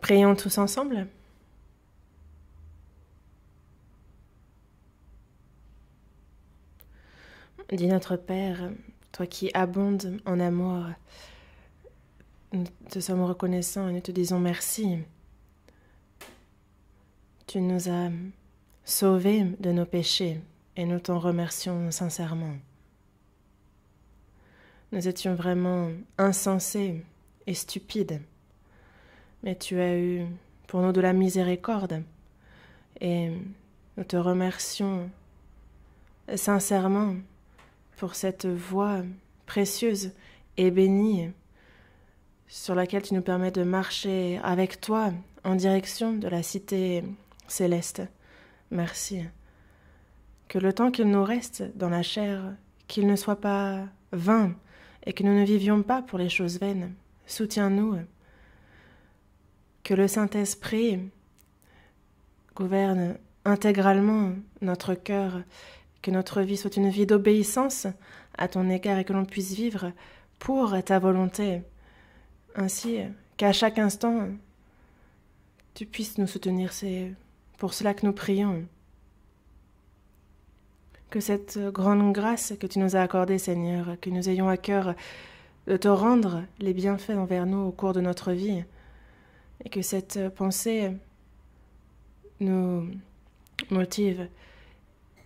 Prions tous ensemble. Dis notre Père, toi qui abondes en amour, nous te sommes reconnaissants et nous te disons merci. Tu nous as sauvés de nos péchés et nous t'en remercions sincèrement. Nous étions vraiment insensés et stupides, mais tu as eu pour nous de la miséricorde et nous te remercions sincèrement pour cette voie précieuse et bénie sur laquelle tu nous permets de marcher avec toi en direction de la cité céleste. Merci. Que le temps qu'il nous reste dans la chair, qu'il ne soit pas vain et que nous ne vivions pas pour les choses vaines. Soutiens-nous. Que le Saint-Esprit gouverne intégralement notre cœur, que notre vie soit une vie d'obéissance à ton égard et que l'on puisse vivre pour ta volonté, ainsi qu'à chaque instant tu puisses nous soutenir. C'est pour cela que nous prions. Que cette grande grâce que tu nous as accordée, Seigneur, que nous ayons à cœur de te rendre les bienfaits envers nous au cours de notre vie, et que cette pensée nous motive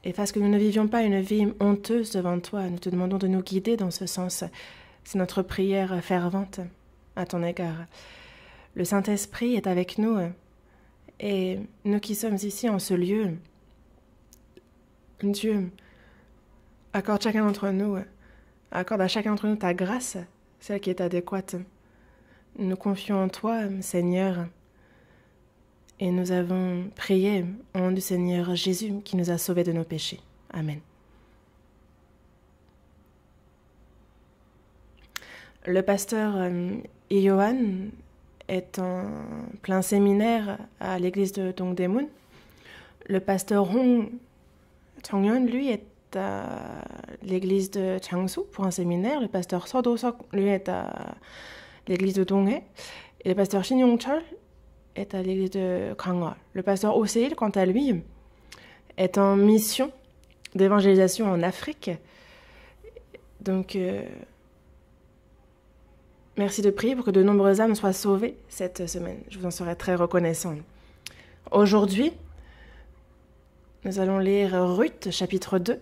et fasse que nous ne vivions pas une vie honteuse devant toi. Nous te demandons de nous guider dans ce sens. C'est notre prière fervente à ton égard. Le Saint-Esprit est avec nous, et nous qui sommes ici en ce lieu, Dieu, accorde à chacun d'entre nous ta grâce, celle qui est adéquate. Nous confions en toi, Seigneur, et nous avons prié au nom du Seigneur Jésus qui nous a sauvés de nos péchés. Amen. Le pasteur Iohan est en plein séminaire à l'église de Dongdaemun. Le pasteur Hong Chongyeon, lui, est à l'église de Changsu pour un séminaire. Le pasteur Seo Do-seok, lui, est à l'église de Donghae. Et le pasteur Shin Yong-chol est à l'église de Gangwon. Le pasteur Oh Se-il, quant à lui, est en mission d'évangélisation en Afrique. Donc, merci de prier pour que de nombreuses âmes soient sauvées cette semaine. Je vous en serai très reconnaissant. Aujourd'hui, nous allons lire Ruth, chapitre 2.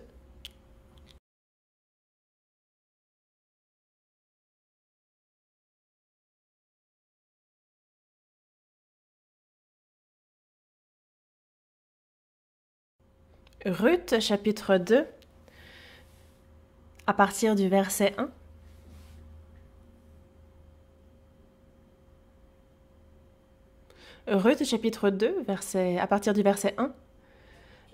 Ruth, chapitre 2, à partir du verset 1. Ruth, chapitre 2, à partir du verset 1.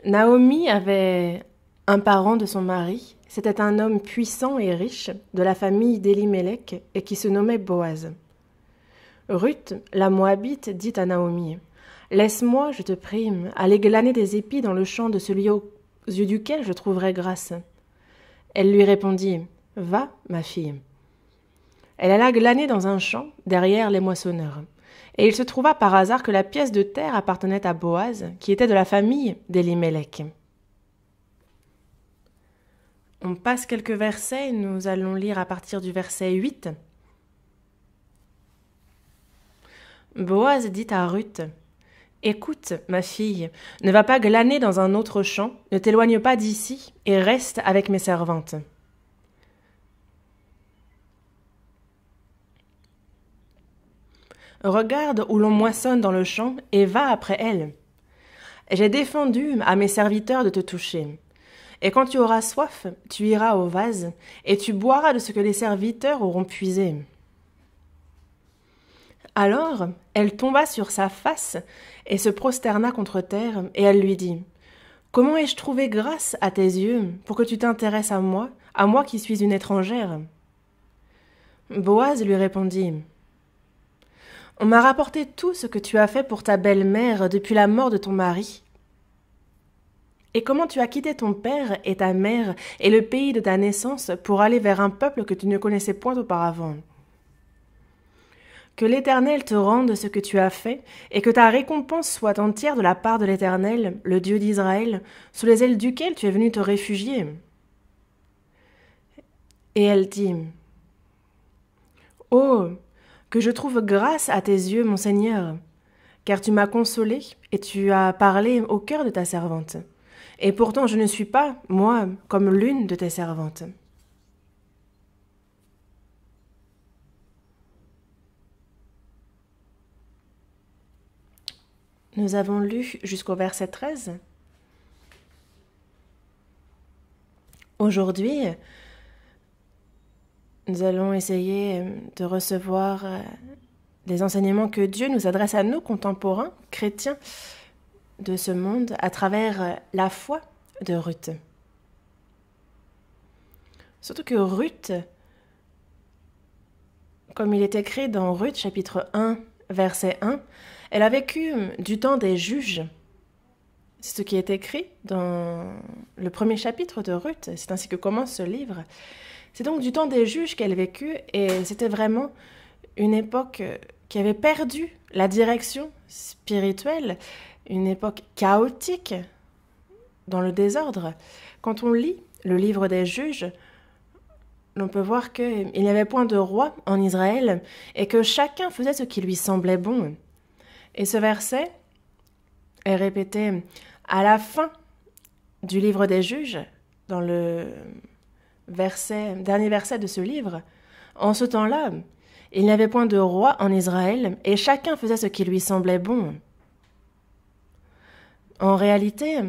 Naomi avait un parent de son mari. C'était un homme puissant et riche de la famille d'Élimélec et qui se nommait Boaz. Ruth, la Moabite, dit à Naomi: « Laisse-moi, je te prie, aller glaner des épis dans le champ de celui aux yeux duquel je trouverai grâce. » Elle lui répondit: « Va, ma fille. » Elle alla glaner dans un champ, derrière les moissonneurs. Et il se trouva par hasard que la pièce de terre appartenait à Boaz, qui était de la famille d'Élimélec. On passe quelques versets, nous allons lire à partir du verset 8. Boaz dit à Ruth: « Écoute, ma fille, ne va pas glaner dans un autre champ, ne t'éloigne pas d'ici et reste avec mes servantes. » Regarde où l'on moissonne dans le champ et va après elles. J'ai défendu à mes serviteurs de te toucher. Et quand tu auras soif, tu iras au vase et tu boiras de ce que les serviteurs auront puisé. Alors, elle tomba sur sa face et se prosterna contre terre, et elle lui dit: « Comment ai-je trouvé grâce à tes yeux pour que tu t'intéresses à moi qui suis une étrangère ?» Boaz lui répondit: « On m'a rapporté tout ce que tu as fait pour ta belle-mère depuis la mort de ton mari. Et comment tu as quitté ton père et ta mère et le pays de ta naissance pour aller vers un peuple que tu ne connaissais point auparavant. Que l'Éternel te rende ce que tu as fait, et que ta récompense soit entière de la part de l'Éternel, le Dieu d'Israël, sous les ailes duquel tu es venu te réfugier. » Et elle dit, « Oh, que je trouve grâce à tes yeux, mon Seigneur, car tu m'as consolée et tu as parlé au cœur de ta servante. Et pourtant je ne suis pas, moi, comme l'une de tes servantes. » Nous avons lu jusqu'au verset 13. Aujourd'hui, nous allons essayer de recevoir des enseignements que Dieu nous adresse à nous, contemporains, chrétiens de ce monde, à travers la foi de Ruth. Surtout que Ruth, comme il est écrit dans Ruth chapitre 1, verset 1, elle a vécu du temps des juges. C'est ce qui est écrit dans le premier chapitre de Ruth. C'est ainsi que commence ce livre. C'est donc du temps des juges qu'elle a vécu, et c'était vraiment une époque qui avait perdu la direction spirituelle, une époque chaotique dans le désordre. Quand on lit le livre des juges, l'on peut voir qu'il n'y avait point de roi en Israël et que chacun faisait ce qui lui semblait bon. Et ce verset est répété à la fin du livre des juges, dans le dernier verset de ce livre. En ce temps-là, il n'y avait point de roi en Israël et chacun faisait ce qui lui semblait bon. En réalité,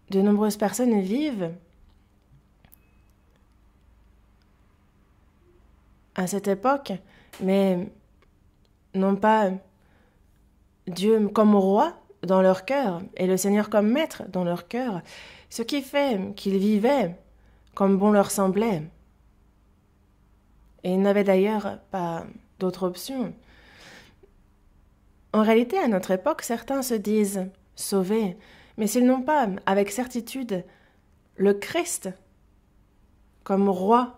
de nombreuses personnes vivent à cette époque, mais n'ont pas Dieu comme roi dans leur cœur et le Seigneur comme maître dans leur cœur, ce qui fait qu'ils vivaient comme bon leur semblait. Et ils n'avaient d'ailleurs pas d'autre option. En réalité, à notre époque, certains se disent sauvés, mais s'ils n'ont pas avec certitude le Christ comme roi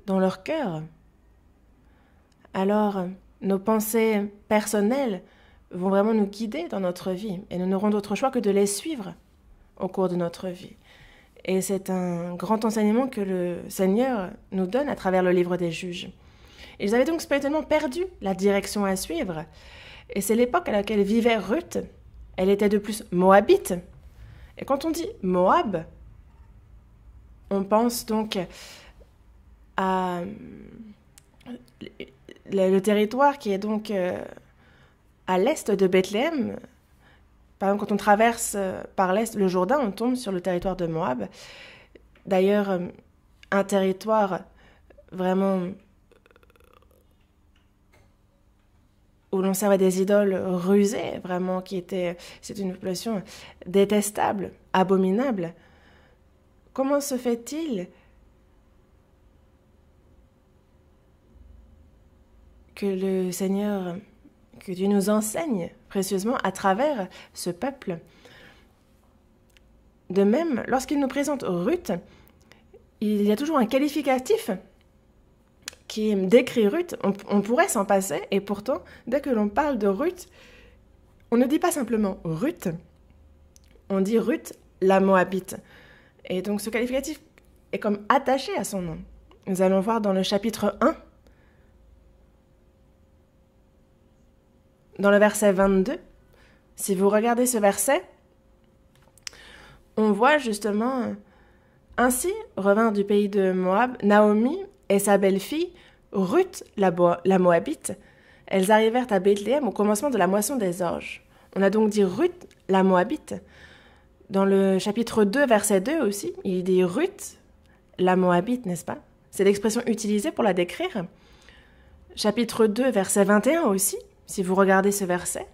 dans leur cœur, alors nos pensées personnelles vont vraiment nous guider dans notre vie et nous n'aurons d'autre choix que de les suivre au cours de notre vie. Et c'est un grand enseignement que le Seigneur nous donne à travers le livre des juges. Ils avaient donc spirituellement perdu la direction à suivre. Et c'est l'époque à laquelle vivait Ruth. Elle était de plus moabite. Et quand on dit Moab, on pense donc à le territoire qui est donc à l'est de Bethléem. Par exemple, quand on traverse par l'est le Jourdain, on tombe sur le territoire de Moab. D'ailleurs, un territoire vraiment où l'on servait des idoles rusées, vraiment, c'est une population détestable, abominable. Comment se fait-il que le Seigneur, que Dieu nous enseigne précieusement à travers ce peuple? De même, lorsqu'il nous présente Ruth, il y a toujours un qualificatif qui décrit Ruth. On pourrait s'en passer, et pourtant, dès que l'on parle de Ruth, on ne dit pas simplement Ruth, on dit Ruth la Moabite. Et donc ce qualificatif est comme attaché à son nom. Nous allons voir dans le chapitre 1, dans le verset 22, si vous regardez ce verset, on voit justement, ainsi revint du pays de Moab Naomi et sa belle-fille, Ruth la Moabite. Elles arrivèrent à Bethléem au commencement de la moisson des orges. On a donc dit Ruth la Moabite. Dans le chapitre 2, verset 2 aussi, il dit Ruth la Moabite, n'est-ce pas? C'est l'expression utilisée pour la décrire. Chapitre 2, verset 21 aussi, si vous regardez ce verset,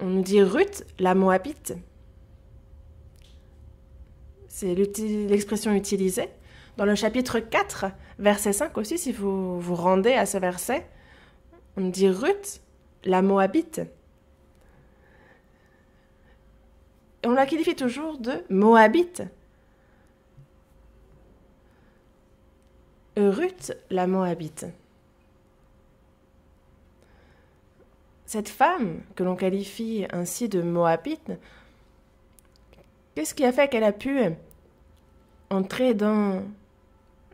on nous dit Ruth la Moabite. C'est l'expression utilisée. Dans le chapitre 4, verset 5 aussi, si vous vous rendez à ce verset, on nous dit Ruth la Moabite. Et on la qualifie toujours de Moabite. Ruth, la Moabite. Cette femme, que l'on qualifie ainsi de Moabite, qu'est-ce qui a fait qu'elle a pu entrer dans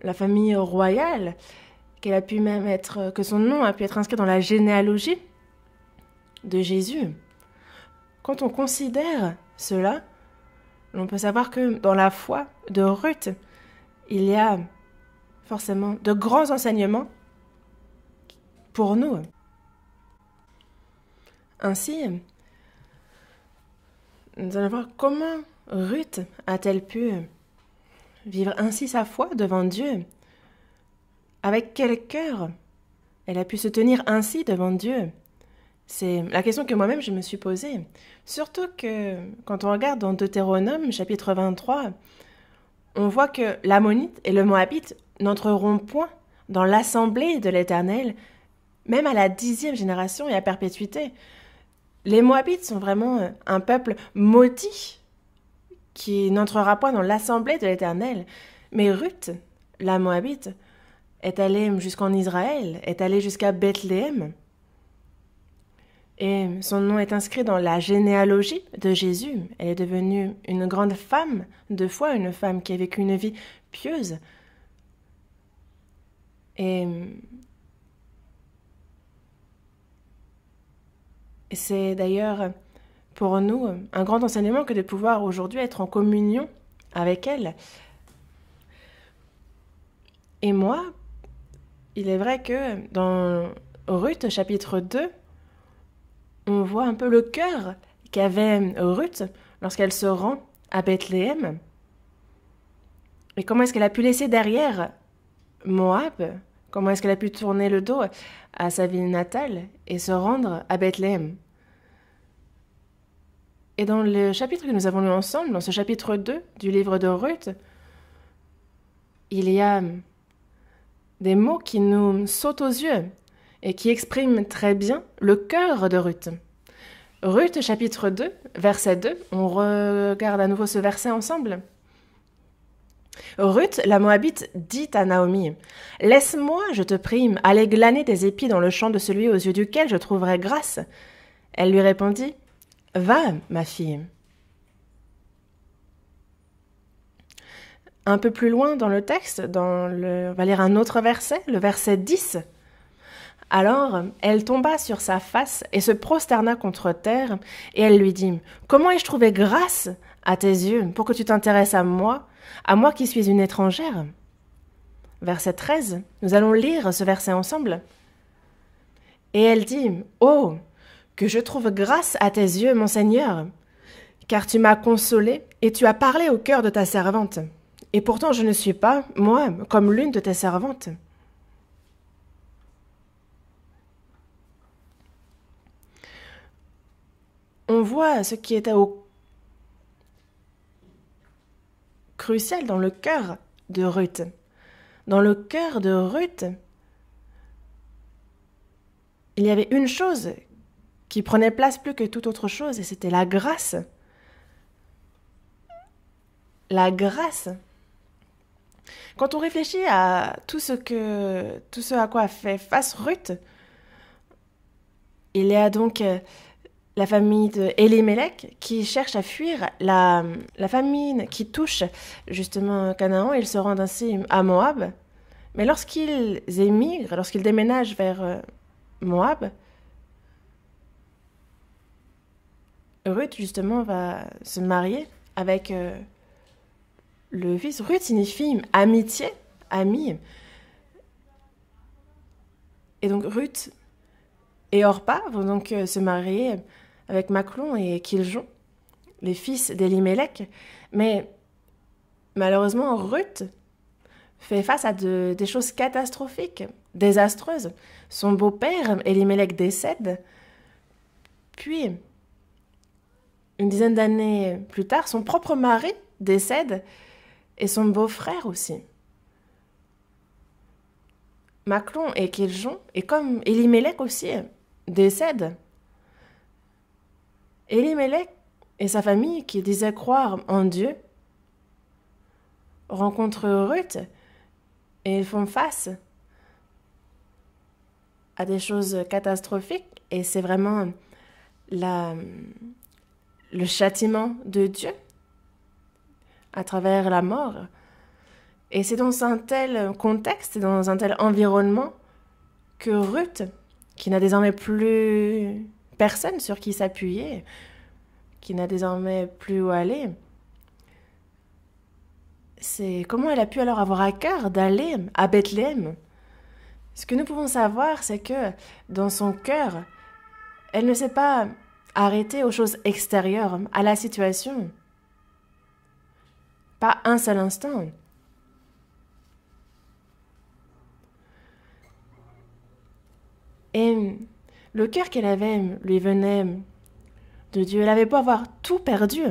la famille royale, qu'elle a pu même être, que son nom a pu être inscrit dans la généalogie de Jésus? Quand on considère cela, on peut savoir que dans la foi de Ruth, il y a forcément de grands enseignements pour nous. Ainsi, nous allons voir comment Ruth a-t-elle pu vivre ainsi sa foi devant Dieu. Avec quel cœur elle a pu se tenir ainsi devant Dieu? C'est la question que moi-même je me suis posée. Surtout que quand on regarde dans Deutéronome, chapitre 23, on voit que l'Ammonite et le Moabite n'entreront point dans l'assemblée de l'Éternel, même à la 10e génération et à perpétuité. Les Moabites sont vraiment un peuple maudit qui n'entrera point dans l'assemblée de l'Éternel. Mais Ruth, la Moabite, est allée jusqu'en Israël, est allée jusqu'à Bethléem. Et son nom est inscrit dans la généalogie de Jésus. Elle est devenue une grande femme de foi, une femme qui a vécu une vie pieuse. Et c'est d'ailleurs pour nous un grand enseignement que de pouvoir aujourd'hui être en communion avec elle. Et moi, il est vrai que dans Ruth chapitre 2, on voit un peu le cœur qu'avait Ruth lorsqu'elle se rend à Bethléem. Et comment est-ce qu'elle a pu laisser derrière Moab? Comment est-ce qu'elle a pu tourner le dos à sa ville natale et se rendre à Bethléem? Et dans le chapitre que nous avons lu ensemble, dans ce chapitre 2 du livre de Ruth, il y a des mots qui nous sautent aux yeux et qui expriment très bien le cœur de Ruth. Ruth, chapitre 2, verset 2, on regarde à nouveau ce verset ensemble. Ruth, la Moabite, dit à Naomi, « Laisse-moi, je te prie, aller glaner des épis dans le champ de celui aux yeux duquel je trouverai grâce. » Elle lui répondit, « Va, ma fille. » Un peu plus loin dans le texte, on va lire un autre verset, le verset 10. Alors, elle tomba sur sa face et se prosterna contre terre, et elle lui dit, « Comment ai-je trouvé grâce à tes yeux pour que tu t'intéresses à moi qui suis une étrangère ?» Verset 13, nous allons lire ce verset ensemble. Et elle dit, « Oh, que je trouve grâce à tes yeux, mon Seigneur, car tu m'as consolée et tu as parlé au cœur de ta servante. Et pourtant je ne suis pas, moi, comme l'une de tes servantes. » On voit ce qui était au crucial dans le cœur de Ruth. Dans le cœur de Ruth, il y avait une chose qui prenait place plus que toute autre chose, et c'était la grâce. La grâce. Quand on réfléchit à tout ce à quoi a fait face Ruth, il y a donc la famille d'Elimelech qui cherche à fuir la famine qui touche justement Canaan. Ils se rendent ainsi à Moab. Mais lorsqu'ils émigrent, lorsqu'ils déménagent vers Moab, Ruth justement va se marier avec le fils. Ruth signifie amitié, ami. Et donc Ruth et Orpa vont donc se marier avec Machlon et Kiljon, les fils d'Elimelech. Mais malheureusement, Ruth fait face à des choses catastrophiques, désastreuses. Son beau-père, Elimelech, décède. Puis, une dizaine d'années plus tard, son propre mari décède et son beau-frère aussi. Machlon et Kiljon, et comme Elimelech aussi, décèdent. Elimelech et sa famille, qui disaient croire en Dieu, rencontrent Ruth Et ils font face à des choses catastrophiques. Et c'est vraiment le châtiment de Dieu à travers la mort. Et c'est dans un tel contexte, dans un tel environnement, que Ruth, qui n'a désormais plus personne sur qui s'appuyer, qui n'a désormais plus où aller, c'est comment elle a pu alors avoir à cœur d'aller à Bethléem. Ce que nous pouvons savoir, c'est que dans son cœur, elle ne s'est pas arrêtée aux choses extérieures, à la situation. Pas un seul instant. Et le cœur qu'elle avait lui venait de Dieu. Elle avait beau avoir tout perdu.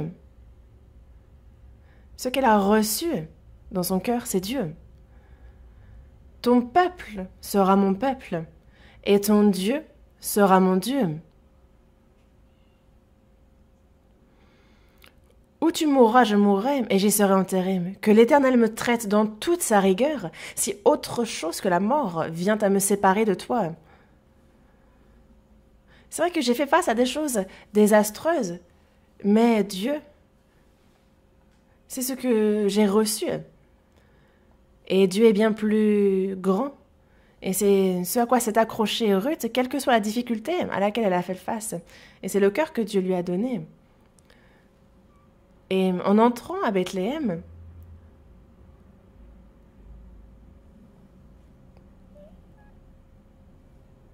Ce qu'elle a reçu dans son cœur, c'est Dieu. Ton peuple sera mon peuple, et ton Dieu sera mon Dieu. Où tu mourras, je mourrai, et j'y serai enterré. Que l'Éternel me traite dans toute sa rigueur, si autre chose que la mort vient à me séparer de toi. C'est vrai que j'ai fait face à des choses désastreuses, mais Dieu, c'est ce que j'ai reçu. Et Dieu est bien plus grand. Et c'est ce à quoi s'est accrochée Ruth, quelle que soit la difficulté à laquelle elle a fait face. Et c'est le cœur que Dieu lui a donné. Et en entrant à Bethléem,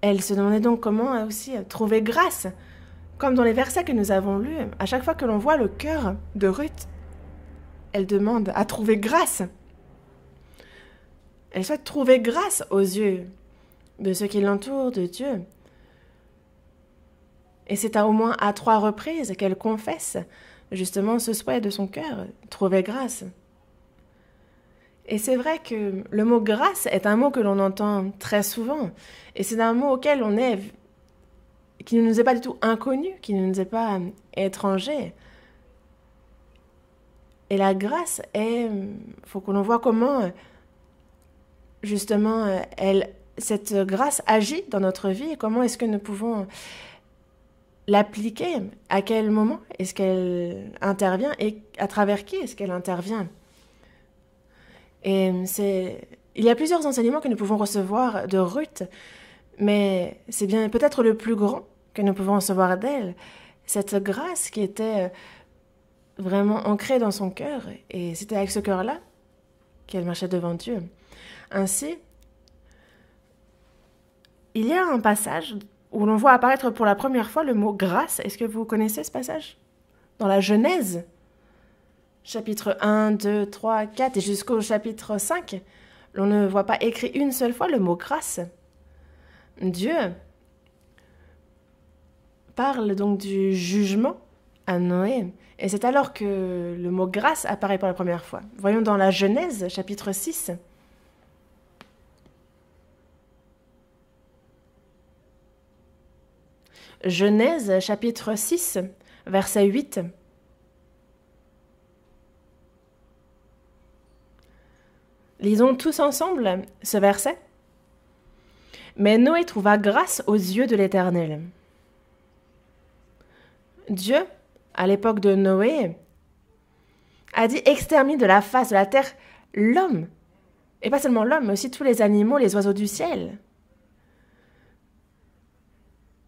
elle se demandait donc comment aussi trouver grâce. Comme dans les versets que nous avons lus, à chaque fois que l'on voit le cœur de Ruth, elle demande à trouver grâce. Elle souhaite trouver grâce aux yeux de ceux qui l'entourent, de Dieu. Et c'est au moins à 3 reprises qu'elle confesse justement ce souhait de son cœur, trouver grâce. Et c'est vrai que le mot grâce est un mot que l'on entend très souvent. Et c'est un mot auquel qui ne nous est pas du tout inconnu, qui ne nous est pas étranger. Et la grâce faut que l'on voit comment justement cette grâce agit dans notre vie et comment est-ce que nous pouvons l'appliquer, à quel moment est-ce qu'elle intervient et à travers qui est-ce qu'elle intervient. Et il y a plusieurs enseignements que nous pouvons recevoir de Ruth, mais c'est bien peut-être le plus grand que nous pouvons recevoir d'elle, cette grâce qui était vraiment ancrée dans son cœur, et c'était avec ce cœur-là qu'elle marchait devant Dieu. Ainsi, il y a un passage où l'on voit apparaître pour la première fois le mot grâce. Est-ce que vous connaissez ce passage? Dans la Genèse, chapitre 1, 2, 3, 4 et jusqu'au chapitre 5, l'on ne voit pas écrit une seule fois le mot grâce. Dieu parle donc du jugement à Noé, et c'est alors que le mot grâce apparaît pour la première fois. Voyons dans la Genèse, chapitre 6. Genèse, chapitre 6, verset 8. Lisons tous ensemble ce verset. Mais Noé trouva grâce aux yeux de l'Éternel. Dieu, à l'époque de Noé, a dit extermine de la face de la terre l'homme. Et pas seulement l'homme, mais aussi tous les animaux, les oiseaux du ciel.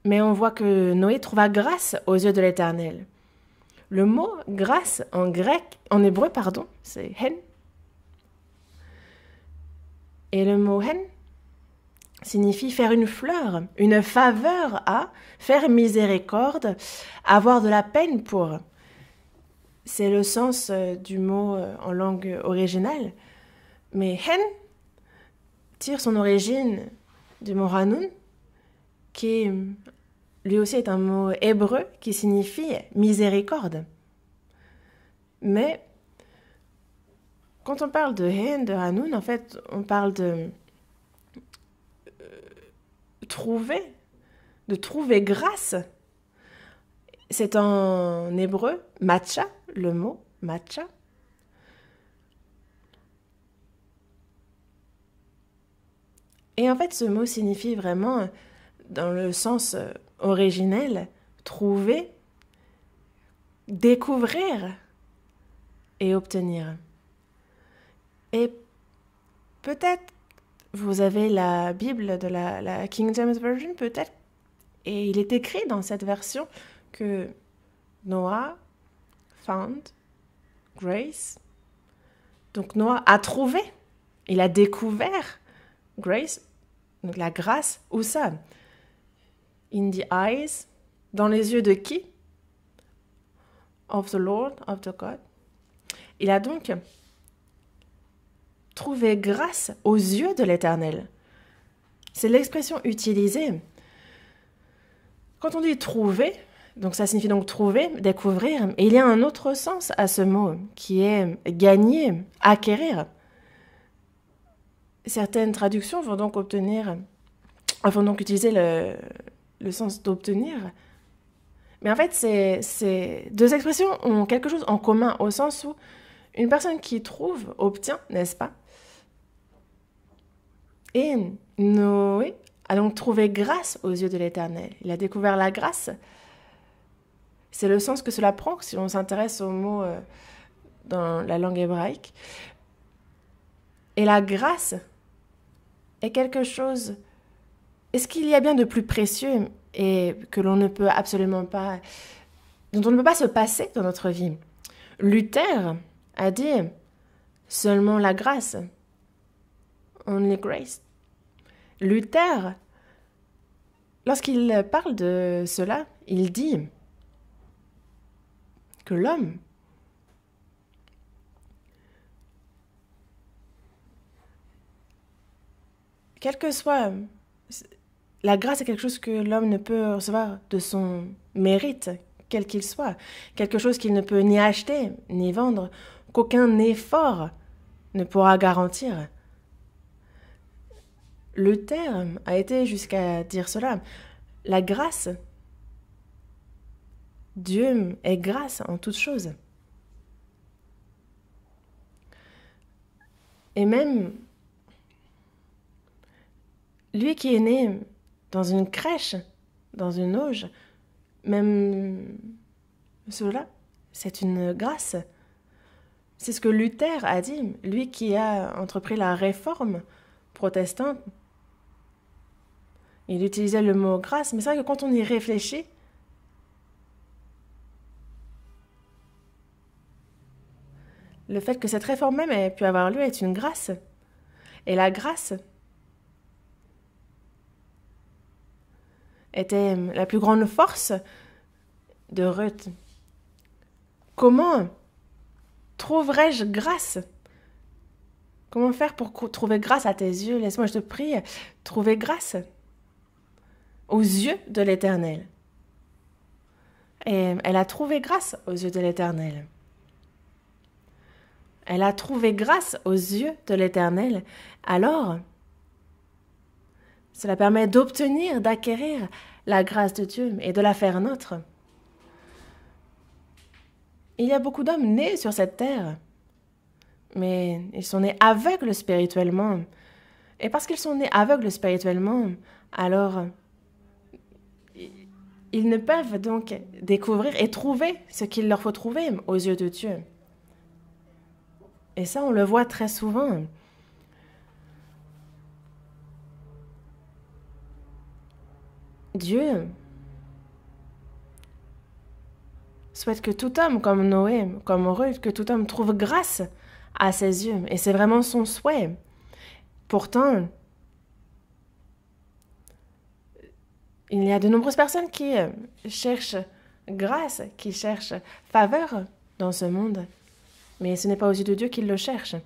Mais on voit que Noé trouva grâce aux yeux de l'Éternel. Le mot grâce en grec, en hébreu, c'est hen. Et le mot hen signifie faire une fleur, une faveur à, faire miséricorde, avoir de la peine pour. C'est le sens du mot en langue originale. Mais hen tire son origine du mot hanun, qui lui aussi est un mot hébreu qui signifie miséricorde. Mais quand on parle de hen, de hanun, en fait, on parle de trouver grâce. C'est en hébreu, matcha, le mot matcha. Et en fait, ce mot signifie vraiment, dans le sens originel, trouver, découvrir et obtenir. Et peut-être vous avez la Bible de la King James Version, peut-être, et il est écrit dans cette version que Noah found grace. Donc Noah a trouvé, il a découvert grace, donc la grâce. Où ça? In the eyes, dans les yeux de qui? Of the Lord, of the God. Il a donc trouvé grâce aux yeux de l'Éternel. C'est l'expression utilisée. Quand on dit trouver, donc ça signifie donc trouver, découvrir, et il y a un autre sens à ce mot qui est gagner, acquérir. Certaines traductions vont donc utiliser le sens d'obtenir. Mais en fait, ces deux expressions ont quelque chose en commun, au sens où une personne qui trouve obtient, n'est-ce pas? Et Noé a donc trouvé grâce aux yeux de l'Éternel. Il a découvert la grâce. C'est le sens que cela prend si on s'intéresse aux mots dans la langue hébraïque. Et la grâce est quelque chose... Est-ce qu'il y a bien de plus précieux et que l'on ne peut absolument pas... dont on ne peut pas se passer dans notre vie? Luther a dit seulement la grâce. Only grace. Luther, lorsqu'il parle de cela, il dit que l'homme quel que soit... La grâce est quelque chose que l'homme ne peut recevoir de son mérite, quel qu'il soit. Quelque chose qu'il ne peut ni acheter, ni vendre, qu'aucun effort ne pourra garantir. Luther a été jusqu'à dire cela. La grâce, Dieu est grâce en toutes choses. Et même lui qui est né dans une crèche, dans une auge, même cela, c'est une grâce. C'est ce que Luther a dit, lui qui a entrepris la réforme protestante. Il utilisait le mot grâce, mais c'est vrai que quand on y réfléchit, le fait que cette réforme même ait pu avoir lieu est une grâce. Et la grâce était la plus grande force de Ruth. Comment trouverais-je grâce? Comment faire pour trouver grâce à tes yeux? Laisse-moi, je te prie, trouver grâce aux yeux de l'Éternel. Et elle a trouvé grâce aux yeux de l'Éternel. Elle a trouvé grâce aux yeux de l'Éternel. Alors, cela permet d'obtenir, d'acquérir la grâce de Dieu et de la faire nôtre. Il y a beaucoup d'hommes nés sur cette terre, mais ils sont nés aveugles spirituellement. Et parce qu'ils sont nés aveugles spirituellement, alors ils ne peuvent donc découvrir et trouver ce qu'il leur faut trouver aux yeux de Dieu. Et ça, on le voit très souvent. Dieu souhaite que tout homme, comme Noé, comme Ruth, que tout homme trouve grâce à ses yeux. Et c'est vraiment son souhait. Pourtant, il y a de nombreuses personnes qui cherchent grâce, qui cherchent faveur dans ce monde. Mais ce n'est pas aux yeux de Dieu qu'ils le cherchent.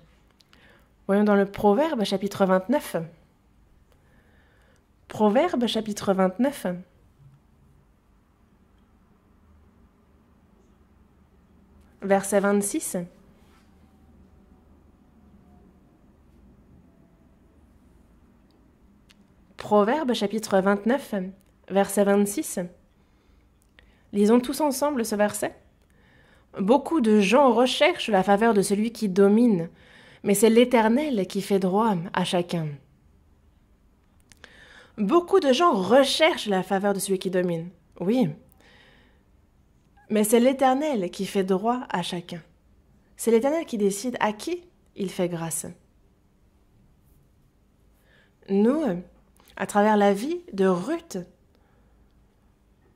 Voyons dans le Proverbe, chapitre 29. Proverbe, chapitre 29. Verset 26. Proverbe, chapitre 29, verset 26. Lisons tous ensemble ce verset. Beaucoup de gens recherchent la faveur de celui qui domine, mais c'est l'Éternel qui fait droit à chacun. Beaucoup de gens recherchent la faveur de celui qui domine. Oui. Mais c'est l'Éternel qui fait droit à chacun. C'est l'Éternel qui décide à qui il fait grâce. Nous, à travers la vie de Ruth,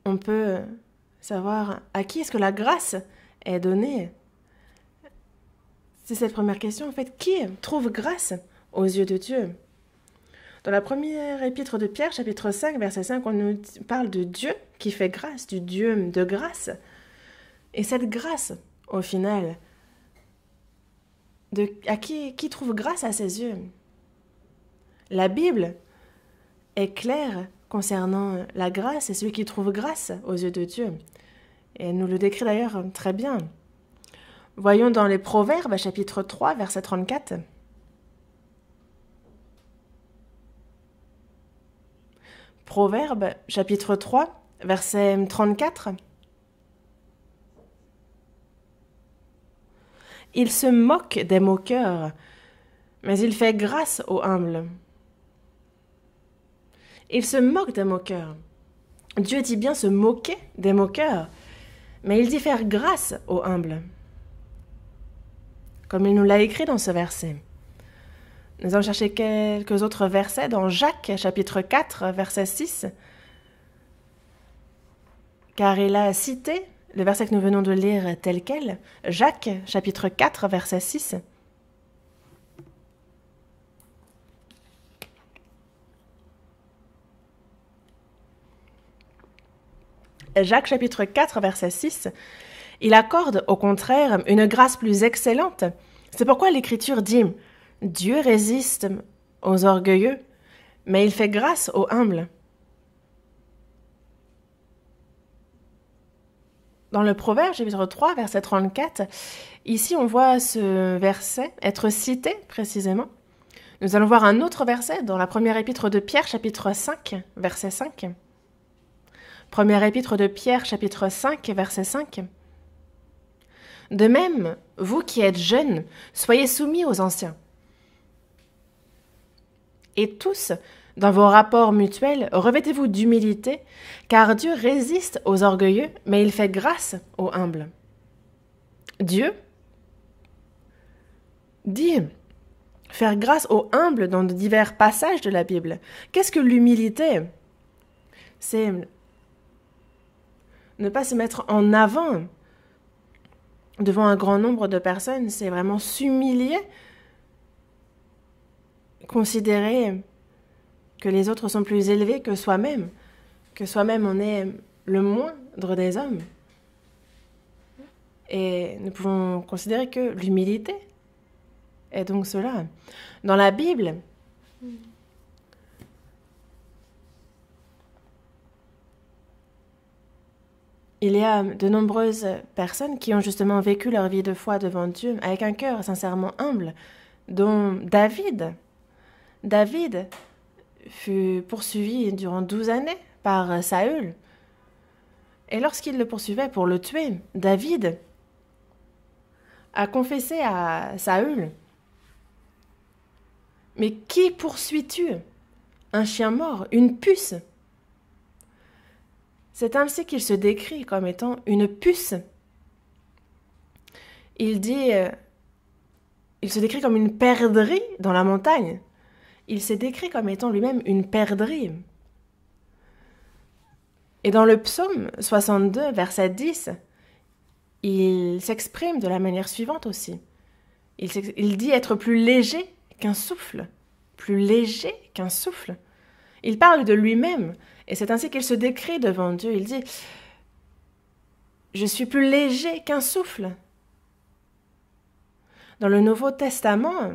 on peut savoir à qui est-ce que la grâce est donnée. C'est cette première question, en fait. Qui trouve grâce aux yeux de Dieu? Dans la première épître de Pierre, chapitre 5, verset 5, on nous parle de Dieu qui fait grâce, du Dieu de grâce. Et cette grâce, au final, à qui trouve grâce à ses yeux? La Bible est claire concernant la grâce et celui qui trouve grâce aux yeux de Dieu. Et elle nous le décrit d'ailleurs très bien. Voyons dans les Proverbes, chapitre 3, verset 34. Proverbes, chapitre 3, verset 34. Il se moque des moqueurs, mais il fait grâce aux humbles. Il se moque des moqueurs. Dieu dit bien se moquer des moqueurs, mais il dit faire grâce aux humbles. Comme il nous l'a écrit dans ce verset. Nous allons chercher quelques autres versets dans Jacques, chapitre 4, verset 6. Car il a cité le verset que nous venons de lire tel quel. Jacques, chapitre 4, verset 6. Jacques, chapitre 4, verset 6. Il accorde, au contraire, une grâce plus excellente. C'est pourquoi l'Écriture dit « Dieu résiste aux orgueilleux, mais il fait grâce aux humbles. » Dans le Proverbe, chapitre 3, verset 34, ici on voit ce verset être cité précisément. Nous allons voir un autre verset dans la première épître de Pierre, chapitre 5, verset 5. Première épître de Pierre, chapitre 5, verset 5. De même, vous qui êtes jeunes, soyez soumis aux anciens. Et tous, dans vos rapports mutuels, revêtez-vous d'humilité, car Dieu résiste aux orgueilleux, mais il fait grâce aux humbles. Dieu dit faire grâce aux humbles dans de divers passages de la Bible. Qu'est-ce que l'humilité? C'est ne pas se mettre en avant devant un grand nombre de personnes, c'est vraiment s'humilier, considérer que les autres sont plus élevés que soi-même on est le moindre des hommes. Et nous pouvons considérer que l'humilité est donc cela. Dans la Bible, il y a de nombreuses personnes qui ont justement vécu leur vie de foi devant Dieu avec un cœur sincèrement humble, dont David. David fut poursuivi durant 12 années par Saül. Et lorsqu'il le poursuivait pour le tuer, David a confessé à Saül: « Mais qui poursuis-tu? Un chien mort, une puce ?» C'est ainsi qu'il se décrit comme étant une puce. Il se décrit comme une perdrix dans la montagne. Il s'est décrit comme étant lui-même une perdrix. Et dans le psaume 62, verset 10, il s'exprime de la manière suivante aussi. Il dit être plus léger qu'un souffle. Plus léger qu'un souffle. Il parle de lui-même. Et c'est ainsi qu'il se décrit devant Dieu. Il dit « Je suis plus léger qu'un souffle ». Dans le Nouveau Testament,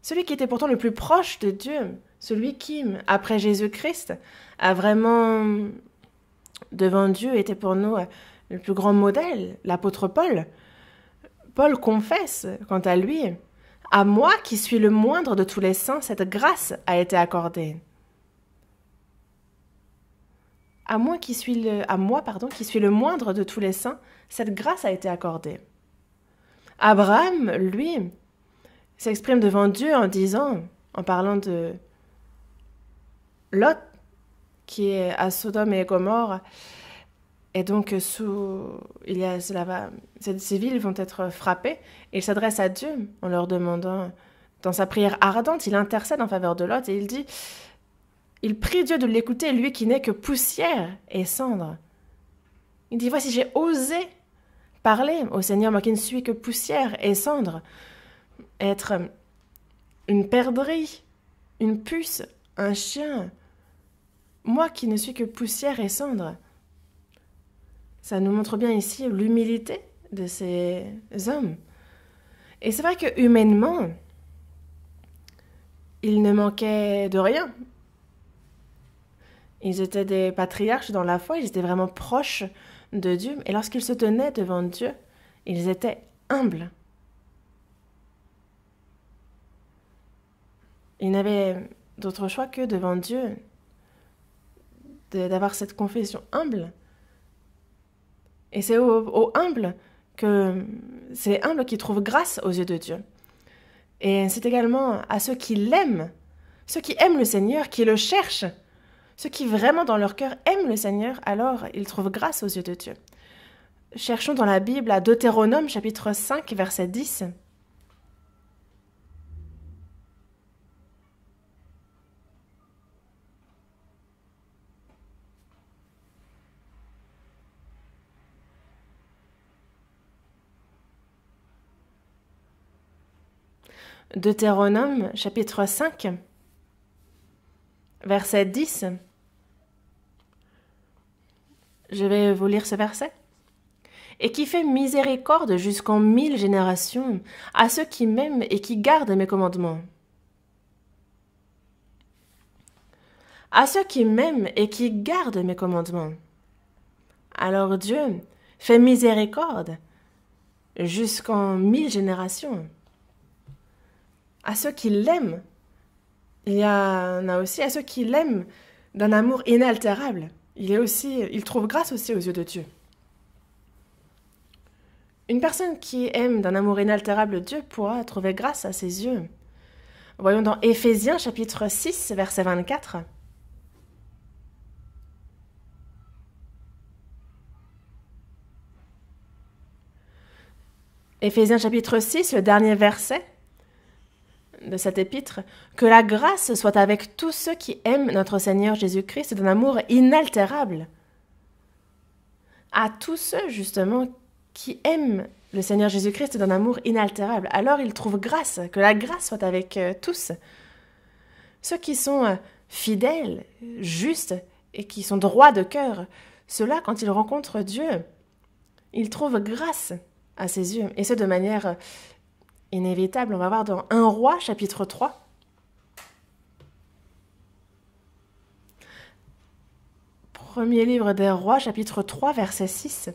celui qui était pourtant le plus proche de Dieu, celui qui, après Jésus-Christ, a vraiment, devant Dieu, été pour nous le plus grand modèle, l'apôtre Paul. Paul confesse, quant à lui, « À moi qui suis le moindre de tous les saints, cette grâce a été accordée. » À moi qui suis le moindre de tous les saints, cette grâce a été accordée. Abraham, lui, s'exprime devant Dieu en disant, en parlant de Lot, qui est à Sodome et Gomorrhe, et donc ces villes vont être frappées, et il s'adresse à Dieu en leur demandant, dans sa prière ardente, il intercède en faveur de Lot, et il prie Dieu de l'écouter, lui qui n'est que poussière et cendre. Il dit, voici, j'ai osé parler au Seigneur, moi qui ne suis que poussière et cendre, être une perdrix, une puce, un chien, moi qui ne suis que poussière et cendre. Ça nous montre bien ici l'humilité de ces hommes. Et c'est vrai que humainement, ils ne manquaient de rien. Ils étaient des patriarches dans la foi, ils étaient vraiment proches de Dieu. Et lorsqu'ils se tenaient devant Dieu, ils étaient humbles. Ils n'avaient d'autre choix que devant Dieu d'avoir cette confession humble. Et c'est aux humbles que c'est les humbles qui trouvent grâce aux yeux de Dieu. Et c'est également à ceux qui l'aiment, ceux qui aiment le Seigneur, qui le cherchent, ceux qui vraiment dans leur cœur aiment le Seigneur, alors ils trouvent grâce aux yeux de Dieu. Cherchons dans la Bible à Deutéronome chapitre 5 verset 10. Deutéronome chapitre 5 verset 10. Je vais vous lire ce verset. Et qui fait miséricorde jusqu'en 1000 générations à ceux qui m'aiment et qui gardent mes commandements. À ceux qui m'aiment et qui gardent mes commandements. Alors Dieu fait miséricorde jusqu'en 1000 générations. À ceux qui l'aiment, il y en a aussi à ceux qui l'aiment d'un amour inaltérable. Il trouve grâce aussi aux yeux de Dieu. Une personne qui aime d'un amour inaltérable Dieu pourra trouver grâce à ses yeux. Voyons dans Éphésiens chapitre 6, verset 24. Éphésiens chapitre 6, le dernier verset de cet épître, que la grâce soit avec tous ceux qui aiment notre Seigneur Jésus-Christ d'un amour inaltérable. À tous ceux, justement, qui aiment le Seigneur Jésus-Christ d'un amour inaltérable. Alors ils trouvent grâce, que la grâce soit avec tous. Ceux qui sont fidèles, justes et qui sont droits de cœur, ceux-là, quand ils rencontrent Dieu, ils trouvent grâce à ses yeux. Et ce, de manière inévitable. On va voir dans 1 Roi, chapitre 3. Premier livre des Rois, chapitre 3, verset 6.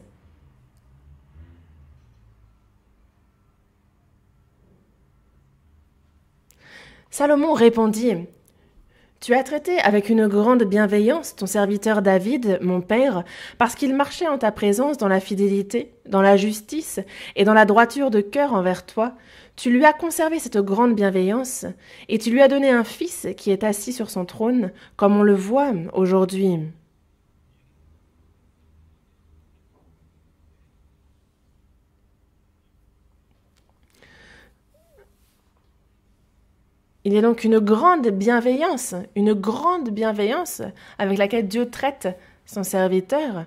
Salomon répondit, « Tu as traité avec une grande bienveillance ton serviteur David, mon père, parce qu'il marchait en ta présence dans la fidélité, dans la justice et dans la droiture de cœur envers toi. Tu lui as conservé cette grande bienveillance, et tu lui as donné un fils qui est assis sur son trône, comme on le voit aujourd'hui. » Il y a donc une grande bienveillance avec laquelle Dieu traite son serviteur.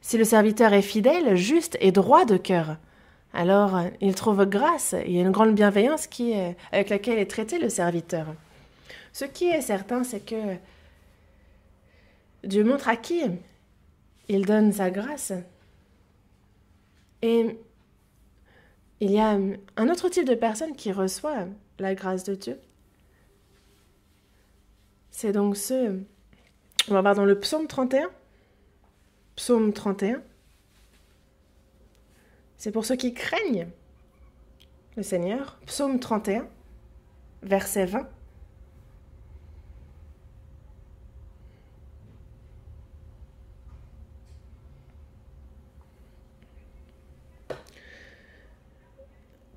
Si le serviteur est fidèle, juste et droit de cœur, alors il trouve grâce. Il y a une grande bienveillance avec laquelle est traité le serviteur. Ce qui est certain, c'est que Dieu montre à qui il donne sa grâce. Et il y a un autre type de personne qui reçoit la grâce de Dieu. C'est donc on va voir dans le psaume 31. Psaume 31. C'est pour ceux qui craignent le Seigneur. Psaume 31, verset 20.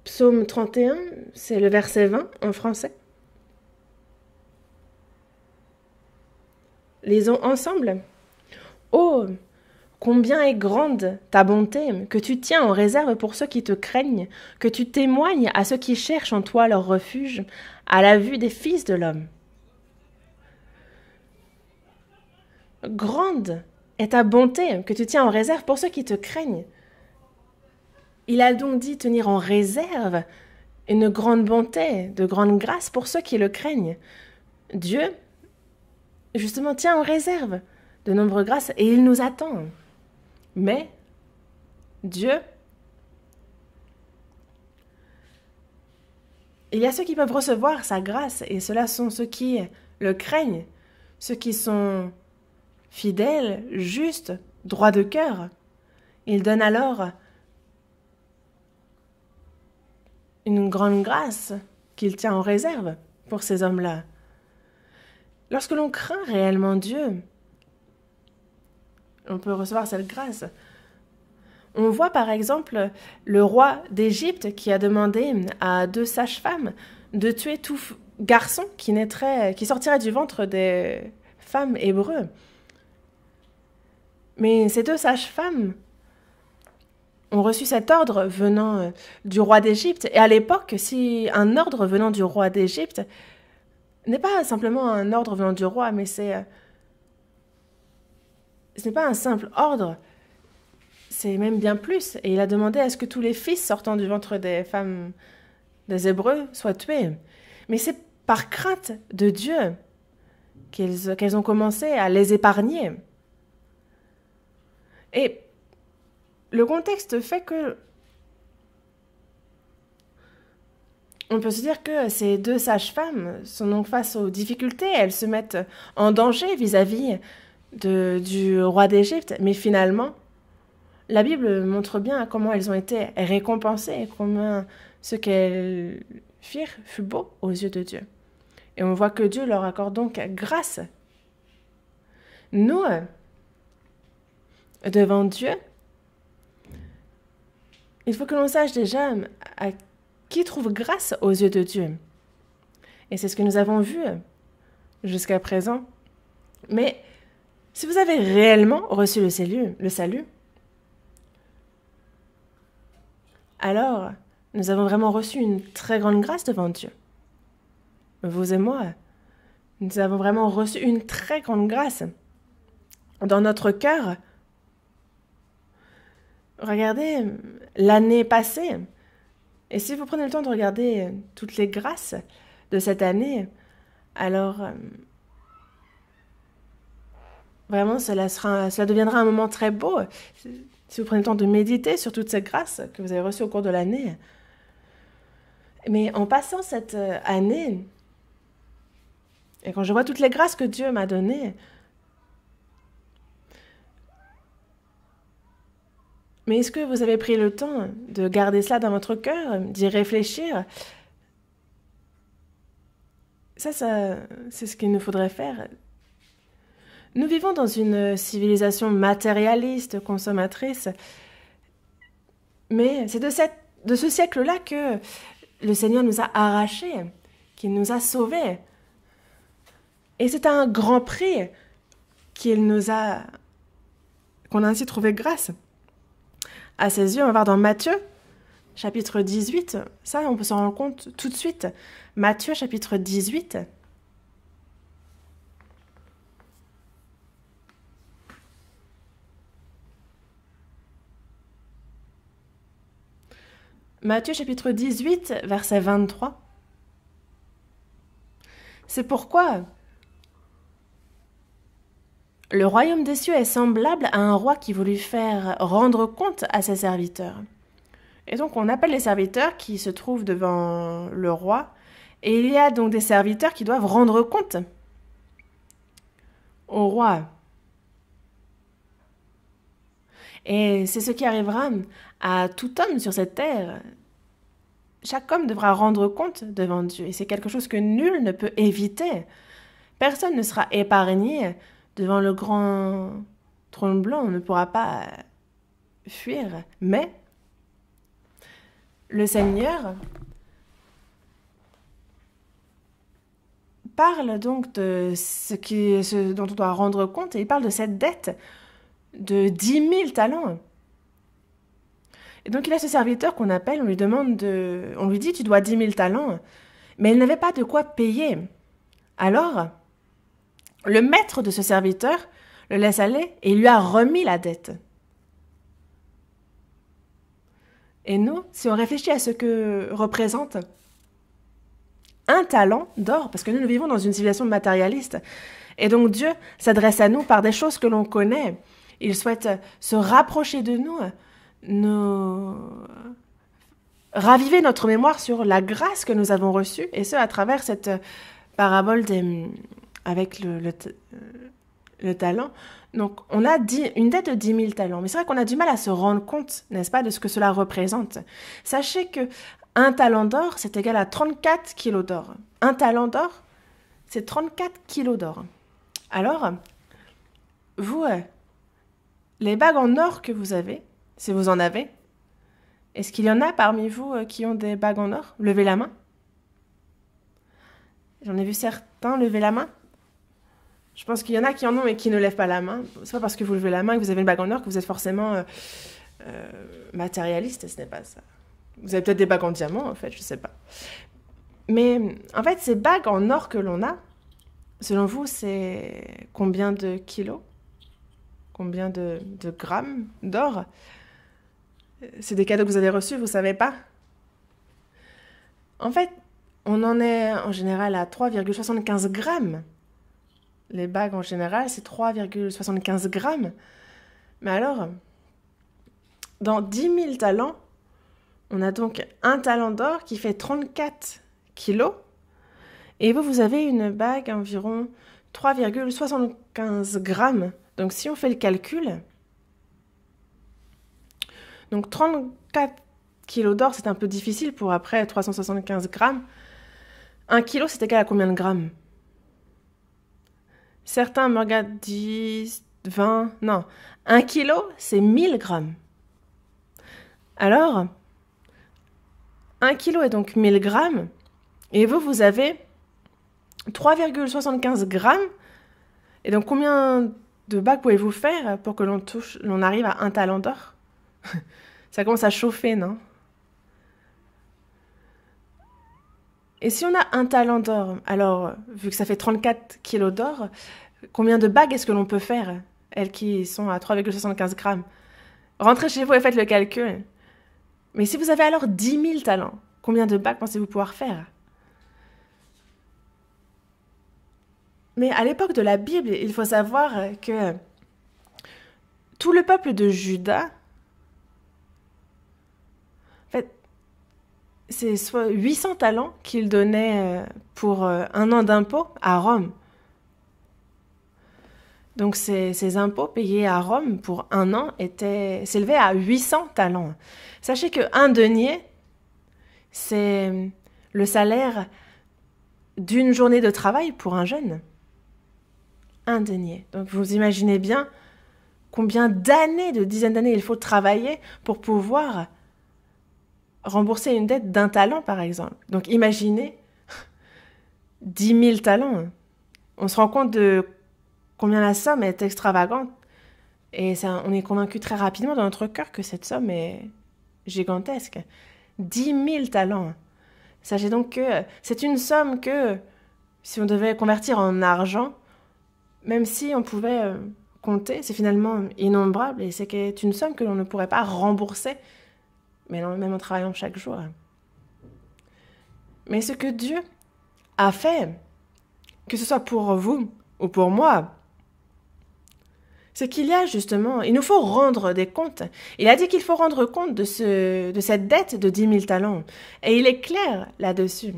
Psaume 31, c'est le verset 20 en français. Lisons ensemble. Oh, combien est grande ta bonté, que tu tiens en réserve pour ceux qui te craignent, que tu témoignes à ceux qui cherchent en toi leur refuge, à la vue des fils de l'homme. Grande est ta bonté, que tu tiens en réserve pour ceux qui te craignent. Il a donc dit tenir en réserve une grande bonté, de grande grâce pour ceux qui le craignent. Dieu, justement, tient en réserve de nombreuses grâces et il nous attend. Mais Dieu, il y a ceux qui peuvent recevoir sa grâce et ceux-là sont ceux qui le craignent, ceux qui sont fidèles, justes, droits de cœur. Il donne alors une grande grâce qu'il tient en réserve pour ces hommes-là. Lorsque l'on craint réellement Dieu, on peut recevoir cette grâce. On voit par exemple le roi d'Égypte qui a demandé à 2 sages-femmes de tuer tout garçon qui sortirait du ventre des femmes hébreux. Mais ces 2 sages-femmes ont reçu cet ordre venant du roi d'Égypte. Et à l'époque, si un ordre venant du roi d'Égypte n'est pas simplement un ordre venant du roi, mais ce n'est pas un simple ordre, c'est même bien plus. Et il a demandé à ce que tous les fils sortant du ventre des femmes des Hébreux soient tués. Mais c'est par crainte de Dieu qu'elles ont commencé à les épargner. Et le contexte fait que on peut se dire que ces 2 sages-femmes sont donc face aux difficultés, elles se mettent en danger vis-à-vis du roi d'Égypte, mais finalement, la Bible montre bien comment elles ont été récompensées et comment ce qu'elles firent fut beau aux yeux de Dieu. Et on voit que Dieu leur accorde donc grâce. Nous, devant Dieu, il faut que l'on sache déjà à qui trouve grâce aux yeux de Dieu. Et c'est ce que nous avons vu jusqu'à présent. Mais si vous avez réellement reçu le salut, alors nous avons vraiment reçu une très grande grâce devant Dieu. Vous et moi, nous avons vraiment reçu une très grande grâce. Dans notre cœur, regardez l'année passée. Et si vous prenez le temps de regarder toutes les grâces de cette année, alors vraiment cela deviendra un moment très beau. Si vous prenez le temps de méditer sur toutes ces grâces que vous avez reçues au cours de l'année. Mais en passant cette année, et quand je vois toutes les grâces que Dieu m'a données, mais est-ce que vous avez pris le temps de garder cela dans votre cœur, d'y réfléchir? Ça, c'est ce qu'il nous faudrait faire. Nous vivons dans une civilisation matérialiste, consommatrice, mais c'est de ce siècle-là que le Seigneur nous a arrachés, qu'il nous a sauvés. Et c'est à un grand prix qu'on a ainsi trouvé grâce. À ses yeux, on va voir dans Matthieu, chapitre 18, ça on peut s'en rendre compte tout de suite. Matthieu, chapitre 18. Matthieu, chapitre 18, verset 23. C'est pourquoi le royaume des cieux est semblable à un roi qui voulut faire rendre compte à ses serviteurs. Et donc on appelle les serviteurs qui se trouvent devant le roi, et il y a donc des serviteurs qui doivent rendre compte au roi. Et c'est ce qui arrivera à tout homme sur cette terre. Chaque homme devra rendre compte devant Dieu, et c'est quelque chose que nul ne peut éviter. Personne ne sera épargné devant le grand trône blanc, on ne pourra pas fuir. Mais le Seigneur parle donc de ce dont on doit rendre compte, et il parle de cette dette de 10 000 talents. Et donc il a ce serviteur qu'on appelle, on lui dit, tu dois 10 000 talents, mais il n'avait pas de quoi payer. Alors, le maître de ce serviteur le laisse aller et il lui a remis la dette. Et nous, si on réfléchit à ce que représente un talent d'or, parce que nous vivons dans une civilisation matérialiste, et donc Dieu s'adresse à nous par des choses que l'on connaît. Il souhaite se rapprocher de nous, raviver notre mémoire sur la grâce que nous avons reçue, et ce, à travers cette parabole avec le talent. Donc, on a une dette de 10 000 talents, mais c'est vrai qu'on a du mal à se rendre compte, n'est-ce pas, de ce que cela représente. Sachez que un talent d'or, c'est égal à 34 kilos d'or. Un talent d'or, c'est 34 kilos d'or. Alors, vous, les bagues en or que vous avez, si vous en avez, est-ce qu'il y en a parmi vous qui ont des bagues en or? Levez la main. J'en ai vu certains lever la main. Je pense qu'il y en a qui en ont et qui ne lèvent pas la main. C'est pas parce que vous levez la main et que vous avez une bague en or que vous êtes forcément matérialiste, ce n'est pas ça. Vous avez peut-être des bagues en diamant, en fait, je sais pas. Mais en fait, ces bagues en or que l'on a, selon vous, c'est combien de kilos? Combien de grammes d'or? C'est des cadeaux que vous avez reçus, vous savez pas? En fait, on en est en général à 3,75 grammes. Les bagues en général, c'est 3,75 grammes. Mais alors, dans 10 000 talents, on a donc un talent d'or qui fait 34 kilos. Et vous avez une bague environ 3,75 grammes. Donc si on fait le calcul, donc 34 kilos d'or, c'est un peu difficile pour après 375 grammes. 1 kilo, c'est égal à combien de grammes? Certains me regardent 10, 20, non. 1 kilo, c'est 1000 grammes. Alors, 1 kilo est donc 1000 grammes. Et vous avez 3,75 grammes. Et donc, combien de bagues pouvez-vous faire pour que l'on arrive à un talent d'or? Ça commence à chauffer, non? Et si on a un talent d'or, alors, vu que ça fait 34 kilos d'or, combien de bagues est-ce que l'on peut faire, elles qui sont à 3,75 grammes? Rentrez chez vous et faites le calcul. Mais si vous avez alors 10 000 talents, combien de bagues pensez-vous pouvoir faire? Mais à l'époque de la Bible, il faut savoir que tout le peuple de Juda, en fait, c'est soit 800 talents qu'il donnait pour un an d'impôts à Rome. Donc ces impôts payés à Rome pour un an s'élevaient à 800 talents. Sachez qu'un denier, c'est le salaire d'une journée de travail pour un jeune. Un denier. Donc vous imaginez bien combien d'années, de dizaines d'années il faut travailler pour pouvoir rembourser une dette d'un talent, par exemple. Donc imaginez 10 000 talents. On se rend compte de combien la somme est extravagante. Et on est convaincu très rapidement dans notre cœur que cette somme est gigantesque. 10 000 talents. Sachez donc que c'est une somme que, si on devait convertir en argent, même si on pouvait compter, c'est finalement innombrable. Et c'est une somme que l'on ne pourrait pas rembourser, mais même en travaillant chaque jour. Mais ce que Dieu a fait, que ce soit pour vous ou pour moi, c'est qu'il nous faut rendre des comptes. Il a dit qu'il faut rendre compte de cette dette de 10 000 talents. Et il est clair là-dessus.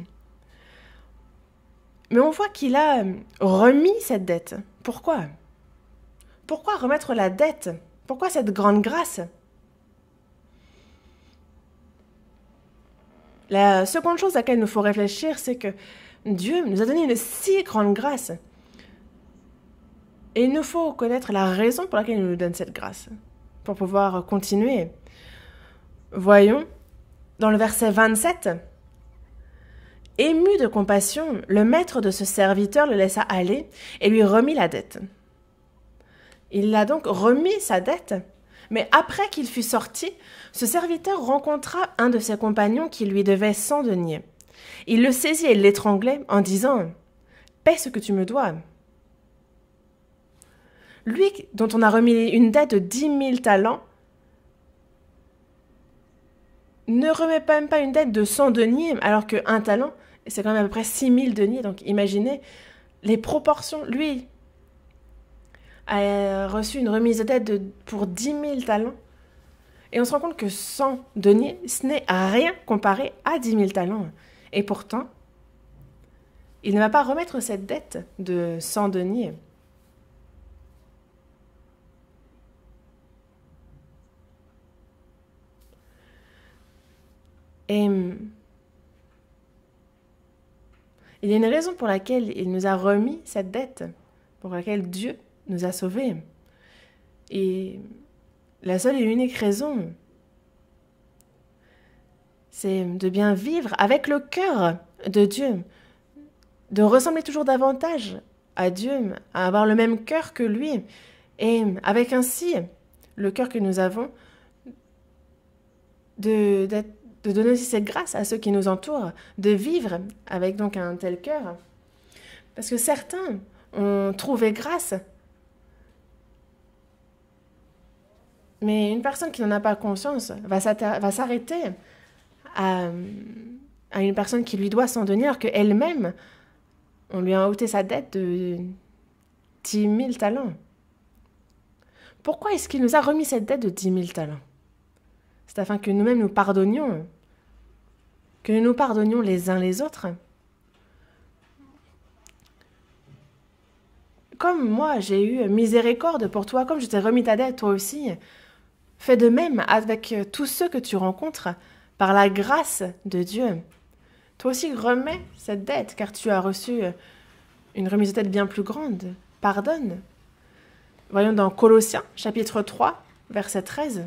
Mais on voit qu'il a remis cette dette. Pourquoi? Pourquoi remettre la dette? Pourquoi cette grande grâce? La seconde chose à laquelle il nous faut réfléchir, c'est que Dieu nous a donné une si grande grâce. Et il nous faut connaître la raison pour laquelle il nous donne cette grâce, pour pouvoir continuer. Voyons, dans le verset 27, Ému de compassion, le maître de ce serviteur le laissa aller et lui remit la dette. Il a donc remis sa dette, mais après qu'il fut sorti, ce serviteur rencontra un de ses compagnons qui lui devait 100 deniers. Il le saisit et l'étranglait en disant « Paie ce que tu me dois ». Lui, dont on a remis une dette de 10 000 talents, ne remet même pas une dette de 100 deniers, alors qu'un talent, c'est quand même à peu près 6 000 deniers. Donc imaginez les proportions. Lui a reçu une remise de dette pour 10 000 talents. Et on se rend compte que 100 deniers, ce n'est rien comparé à 10 000 talents. Et pourtant, il ne va pas remettre cette dette de 100 deniers. Et il y a une raison pour laquelle il nous a remis cette dette, pour laquelle Dieu nous a sauvés. Et la seule et unique raison, c'est de bien vivre avec le cœur de Dieu, de ressembler toujours davantage à Dieu, à avoir le même cœur que lui, et avec ainsi le cœur que nous avons, de donner aussi cette grâce à ceux qui nous entourent, de vivre avec donc un tel cœur. Parce que certains ont trouvé grâce, mais une personne qui n'en a pas conscience va s'arrêter à une personne qui lui doit 100 deniers, alors qu'elle-même, on lui a ôté sa dette de 10 000 talents. Pourquoi est-ce qu'il nous a remis cette dette de 10 000 talents? C'est afin que nous-mêmes nous pardonnions, que nous nous pardonnions les uns les autres. Comme moi, j'ai eu miséricorde pour toi, comme je t'ai remis ta dette, toi aussi, fais de même avec tous ceux que tu rencontres par la grâce de Dieu. Toi aussi, remets cette dette, car tu as reçu une remise de dette bien plus grande. Pardonne. Voyons dans Colossiens, chapitre 3, verset 13.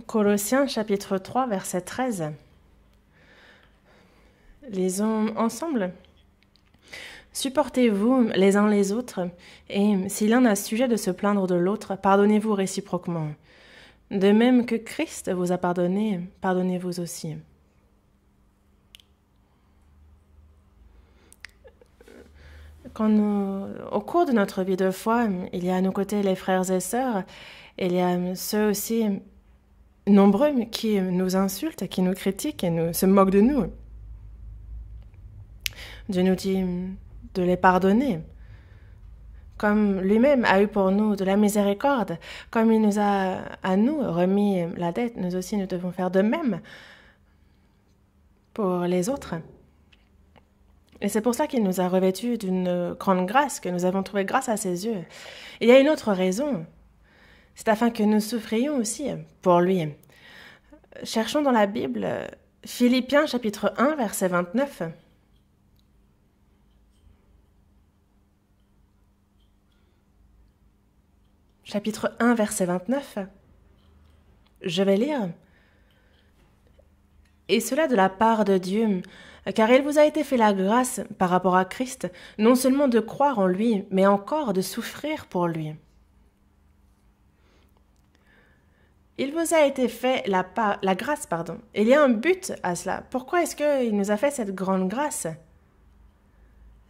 Colossiens, chapitre 3, verset 13. Lisons ensemble. Supportez-vous les uns les autres, et si l'un a sujet de se plaindre de l'autre, pardonnez-vous réciproquement. De même que Christ vous a pardonné, pardonnez-vous aussi. Au cours de notre vie de foi, il y a à nos côtés les frères et sœurs, il y a ceux aussi nombreux qui nous insultent, qui nous critiquent et se moquent de nous. Dieu nous dit de les pardonner. Comme lui-même a eu pour nous de la miséricorde, comme il nous a à nous remis la dette, nous aussi nous devons faire de même pour les autres. Et c'est pour ça qu'il nous a revêtus d'une grande grâce, que nous avons trouvé grâce à ses yeux. Il y a une autre raison, c'est afin que nous souffrions aussi pour lui. Cherchons dans la Bible Philippiens chapitre 1, verset 29. Chapitre 1, verset 29. Je vais lire. Et cela de la part de Dieu, car il vous a été fait la grâce par rapport à Christ, non seulement de croire en lui, mais encore de souffrir pour lui. Il vous a été fait la grâce, pardon. Il y a un but à cela. Pourquoi est-ce qu'il nous a fait cette grande grâce?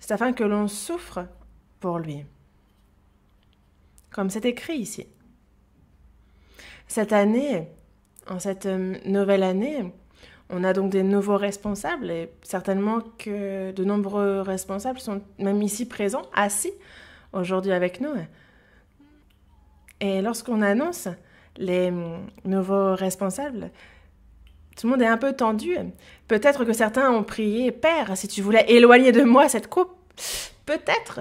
C'est afin que l'on souffre pour lui. Comme c'est écrit ici. Cette année, en cette nouvelle année, on a donc des nouveaux responsables et certainement que de nombreux responsables sont même ici présents, assis aujourd'hui avec nous. Et lorsqu'on annonce les nouveaux responsables, tout le monde est un peu tendu. Peut-être que certains ont prié « Père, si tu voulais éloigner de moi cette coupe », peut-être,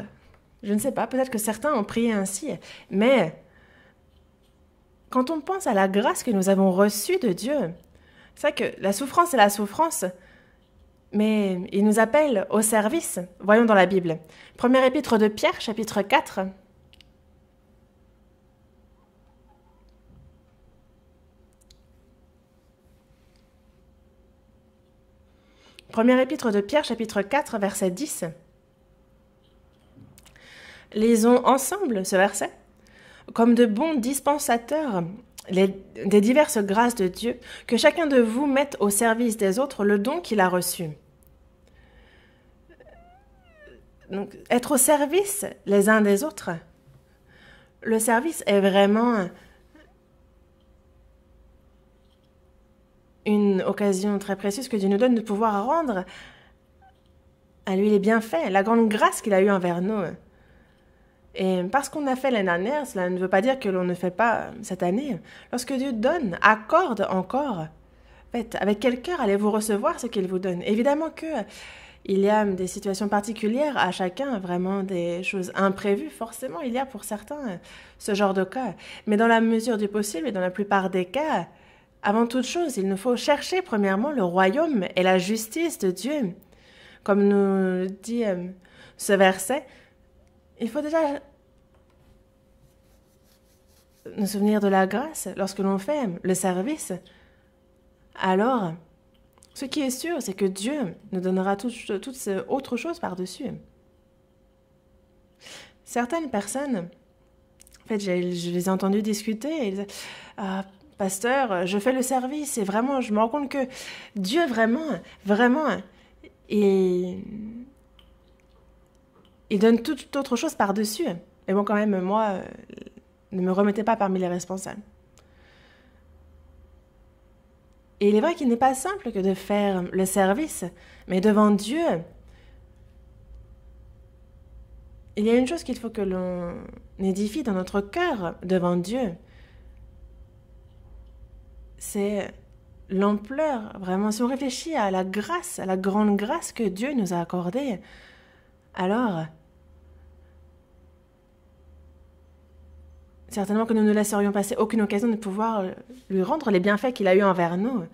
je ne sais pas, peut-être que certains ont prié ainsi, mais quand on pense à la grâce que nous avons reçue de Dieu, c'est vrai que la souffrance est la souffrance, mais il nous appelle au service. Voyons dans la Bible. Première épître de Pierre, chapitre 4. Première épître de Pierre, chapitre 4, verset 10. Lisons ensemble ce verset. Comme de bons dispensateurs des diverses grâces de Dieu, que chacun de vous mette au service des autres le don qu'il a reçu. Donc, être au service les uns des autres, le service est vraiment une occasion très précieuse que Dieu nous donne de pouvoir rendre à lui les bienfaits, la grande grâce qu'il a eue envers nous. Et parce qu'on a fait l'année dernière, cela ne veut pas dire que l'on ne fait pas cette année. Lorsque Dieu donne, accorde encore, faites, avec quel cœur allez-vous recevoir ce qu'il vous donne? Évidemment que il y a des situations particulières à chacun, vraiment des choses imprévues, forcément, il y a pour certains ce genre de cas. Mais dans la mesure du possible et dans la plupart des cas, avant toute chose, il nous faut chercher premièrement le royaume et la justice de Dieu. Comme nous dit ce verset, il faut déjà nous souvenir de la grâce lorsque l'on fait le service. Alors, ce qui est sûr, c'est que Dieu nous donnera toutes ces autres choses par-dessus. Certaines personnes, en fait, je les ai entendues discuter et ils disaient « Pasteur, je fais le service et vraiment, je me rends compte que Dieu vraiment, il donne toute autre chose par-dessus. Et bon, quand même, moi, ne me remettez pas parmi les responsables. » Et il est vrai qu'il n'est pas simple que de faire le service, mais devant Dieu, il y a une chose qu'il faut que l'on édifie dans notre cœur devant Dieu. C'est l'ampleur, vraiment, si on réfléchit à la grâce, à la grande grâce que Dieu nous a accordée, alors certainement que nous ne laisserions passer aucune occasion de pouvoir lui rendre les bienfaits qu'il a eus envers nous.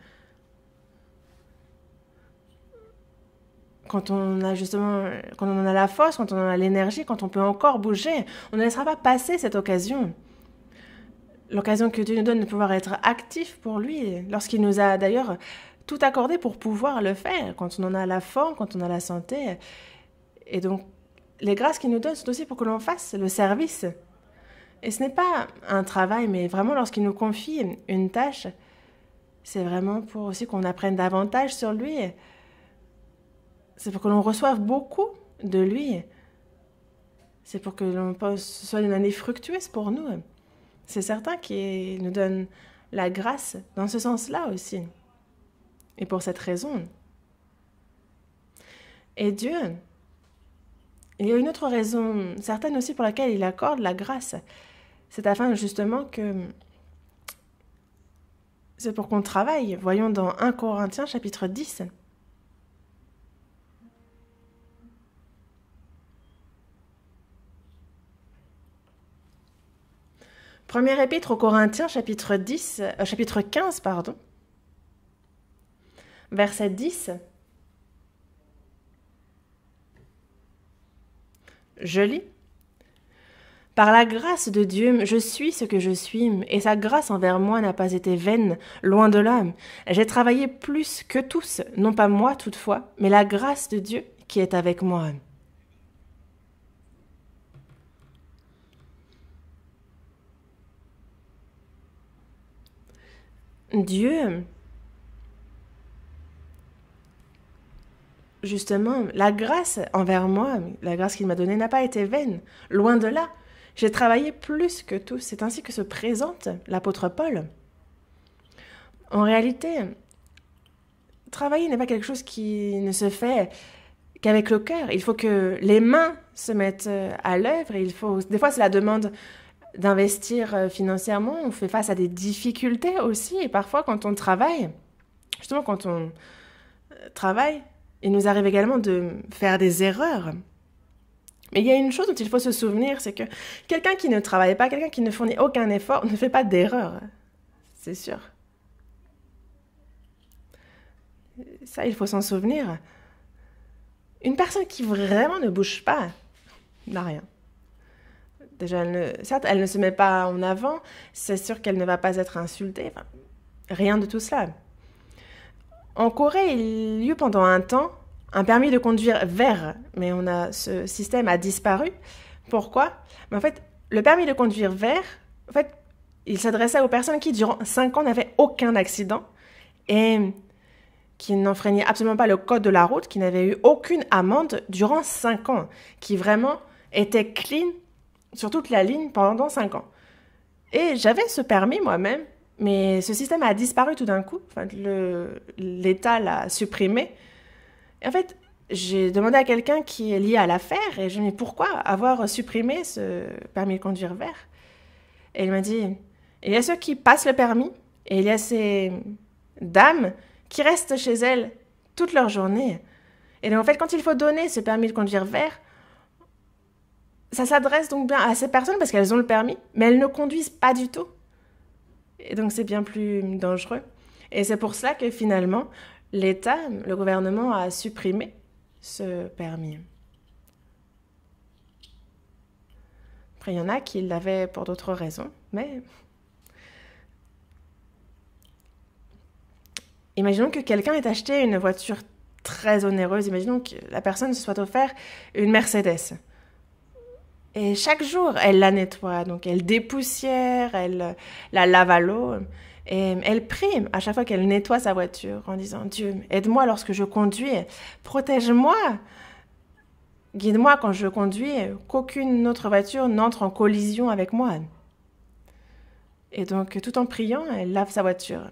Quand on en a la force, quand on en a l'énergie, quand on peut encore bouger, on ne laissera pas passer cette occasion. L'occasion que Dieu nous donne de pouvoir être actif pour lui, lorsqu'il nous a d'ailleurs tout accordé pour pouvoir le faire, quand on en a la forme, quand on a la santé. Et donc, les grâces qu'il nous donne sont aussi pour que l'on fasse le service. Et ce n'est pas un travail, mais vraiment lorsqu'il nous confie une tâche, c'est vraiment pour aussi qu'on apprenne davantage sur lui. C'est pour que l'on reçoive beaucoup de lui. C'est pour que ce soit une année fructueuse pour nous. C'est certain qu'il nous donne la grâce dans ce sens-là aussi. Et pour cette raison. Et Dieu, il y a une autre raison certaine aussi pour laquelle il accorde la grâce. C'est afin justement que c'est pour qu'on travaille. Voyons dans 1 Corinthiens chapitre 10. Première épître aux Corinthiens chapitre 15, verset 10. Je lis. Par la grâce de Dieu, je suis ce que je suis, et sa grâce envers moi n'a pas été vaine, loin de là. J'ai travaillé plus que tous, non pas moi toutefois, mais la grâce de Dieu qui est avec moi. Dieu, justement, la grâce envers moi, la grâce qu'il m'a donnée n'a pas été vaine, loin de là. J'ai travaillé plus que tous. C'est ainsi que se présente l'apôtre Paul. En réalité, travailler n'est pas quelque chose qui ne se fait qu'avec le cœur. Il faut que les mains se mettent à l'œuvre. Des fois, c'est la demande d'investir financièrement. On fait face à des difficultés aussi. Et parfois, quand on travaille, il nous arrive également de faire des erreurs. Mais il y a une chose dont il faut se souvenir, c'est que quelqu'un qui ne travaille pas, quelqu'un qui ne fournit aucun effort, ne fait pas d'erreur. C'est sûr. Ça, il faut s'en souvenir. Une personne qui vraiment ne bouge pas n'a rien. Déjà, certes, elle ne se met pas en avant, c'est sûr qu'elle ne va pas être insultée. Enfin, rien de tout cela. En Corée, il y eut pendant un temps un permis de conduire vert, mais ce système a disparu. Pourquoi? Mais en fait, le permis de conduire vert, en fait, il s'adressait aux personnes qui, durant 5 ans, n'avaient aucun accident et qui n'enfreignaient absolument pas le code de la route, qui n'avaient eu aucune amende durant 5 ans, qui vraiment étaient clean sur toute la ligne pendant 5 ans. Et j'avais ce permis moi-même, mais ce système a disparu tout d'un coup. Enfin, l'État l'a supprimé. Et en fait, j'ai demandé à quelqu'un qui est lié à l'affaire et je lui ai dit pourquoi avoir supprimé ce permis de conduire vert. Et il m'a dit, il y a ceux qui passent le permis et il y a ces dames qui restent chez elles toute leur journée. Et donc en fait, quand il faut donner ce permis de conduire vert, ça s'adresse donc bien à ces personnes parce qu'elles ont le permis, mais elles ne conduisent pas du tout. Et donc c'est bien plus dangereux. Et c'est pour cela que finalement, l'État, le gouvernement a supprimé ce permis. Après, il y en a qui l'avaient pour d'autres raisons, mais imaginons que quelqu'un ait acheté une voiture très onéreuse. Imaginons que la personne se soit offert une Mercedes. Et chaque jour, elle la nettoie. Donc, elle dépoussière, elle la lave à l'eau. Et elle prie à chaque fois qu'elle nettoie sa voiture en disant « Dieu, aide-moi lorsque je conduis. Protège-moi. Guide-moi quand je conduis. Qu'aucune autre voiture n'entre en collision avec moi. » Et donc, tout en priant, elle lave sa voiture.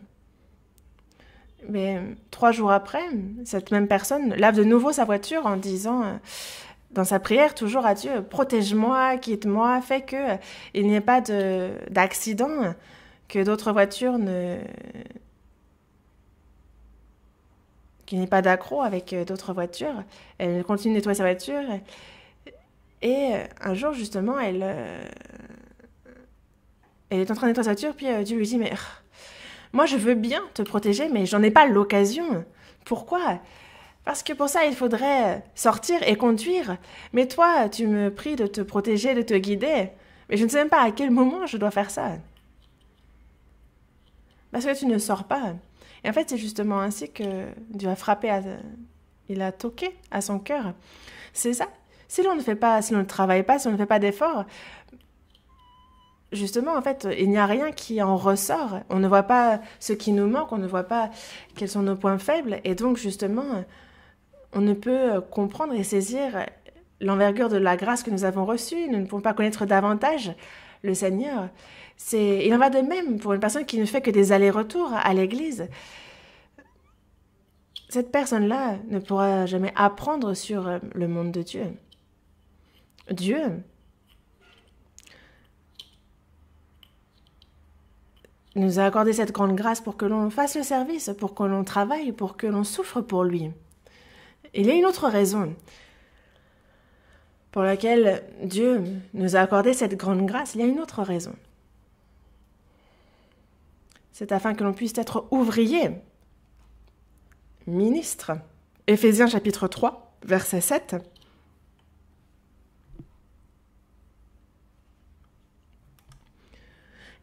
Mais 3 jours après, cette même personne lave de nouveau sa voiture en disant, dans sa prière, toujours à Dieu, protège-moi, guide-moi, fais que il n'y ait pas d'accident, que d'autres voitures qu'il n'y ait pas d'accroc avec d'autres voitures. Elle continue de nettoyer sa voiture. Et un jour, justement, elle est en train de nettoyer sa voiture, puis Dieu lui dit, mais moi, je veux bien te protéger, mais j'en ai pas l'occasion. Pourquoi? Parce que pour ça, il faudrait sortir et conduire. Mais toi, tu me pries de te protéger, de te guider. Mais je ne sais même pas à quel moment je dois faire ça. Parce que tu ne sors pas. Et en fait, c'est justement ainsi que Dieu a frappé, il a toqué à son cœur. C'est ça. Si l'on ne travaille pas, si on ne fait pas d'efforts, justement, en fait, il n'y a rien qui en ressort. On ne voit pas ce qui nous manque, on ne voit pas quels sont nos points faibles. Et donc, justement, on ne peut comprendre et saisir l'envergure de la grâce que nous avons reçue. Nous ne pouvons pas connaître davantage le Seigneur. Il en va de même pour une personne qui ne fait que des allers-retours à l'église. Cette personne-là ne pourra jamais apprendre sur le monde de Dieu. Dieu nous a accordé cette grande grâce pour que l'on fasse le service, pour que l'on travaille, pour que l'on souffre pour lui. Il y a une autre raison pour laquelle Dieu nous a accordé cette grande grâce. Il y a une autre raison. C'est afin que l'on puisse être ouvrier, ministre. Éphésiens chapitre 3, verset 7.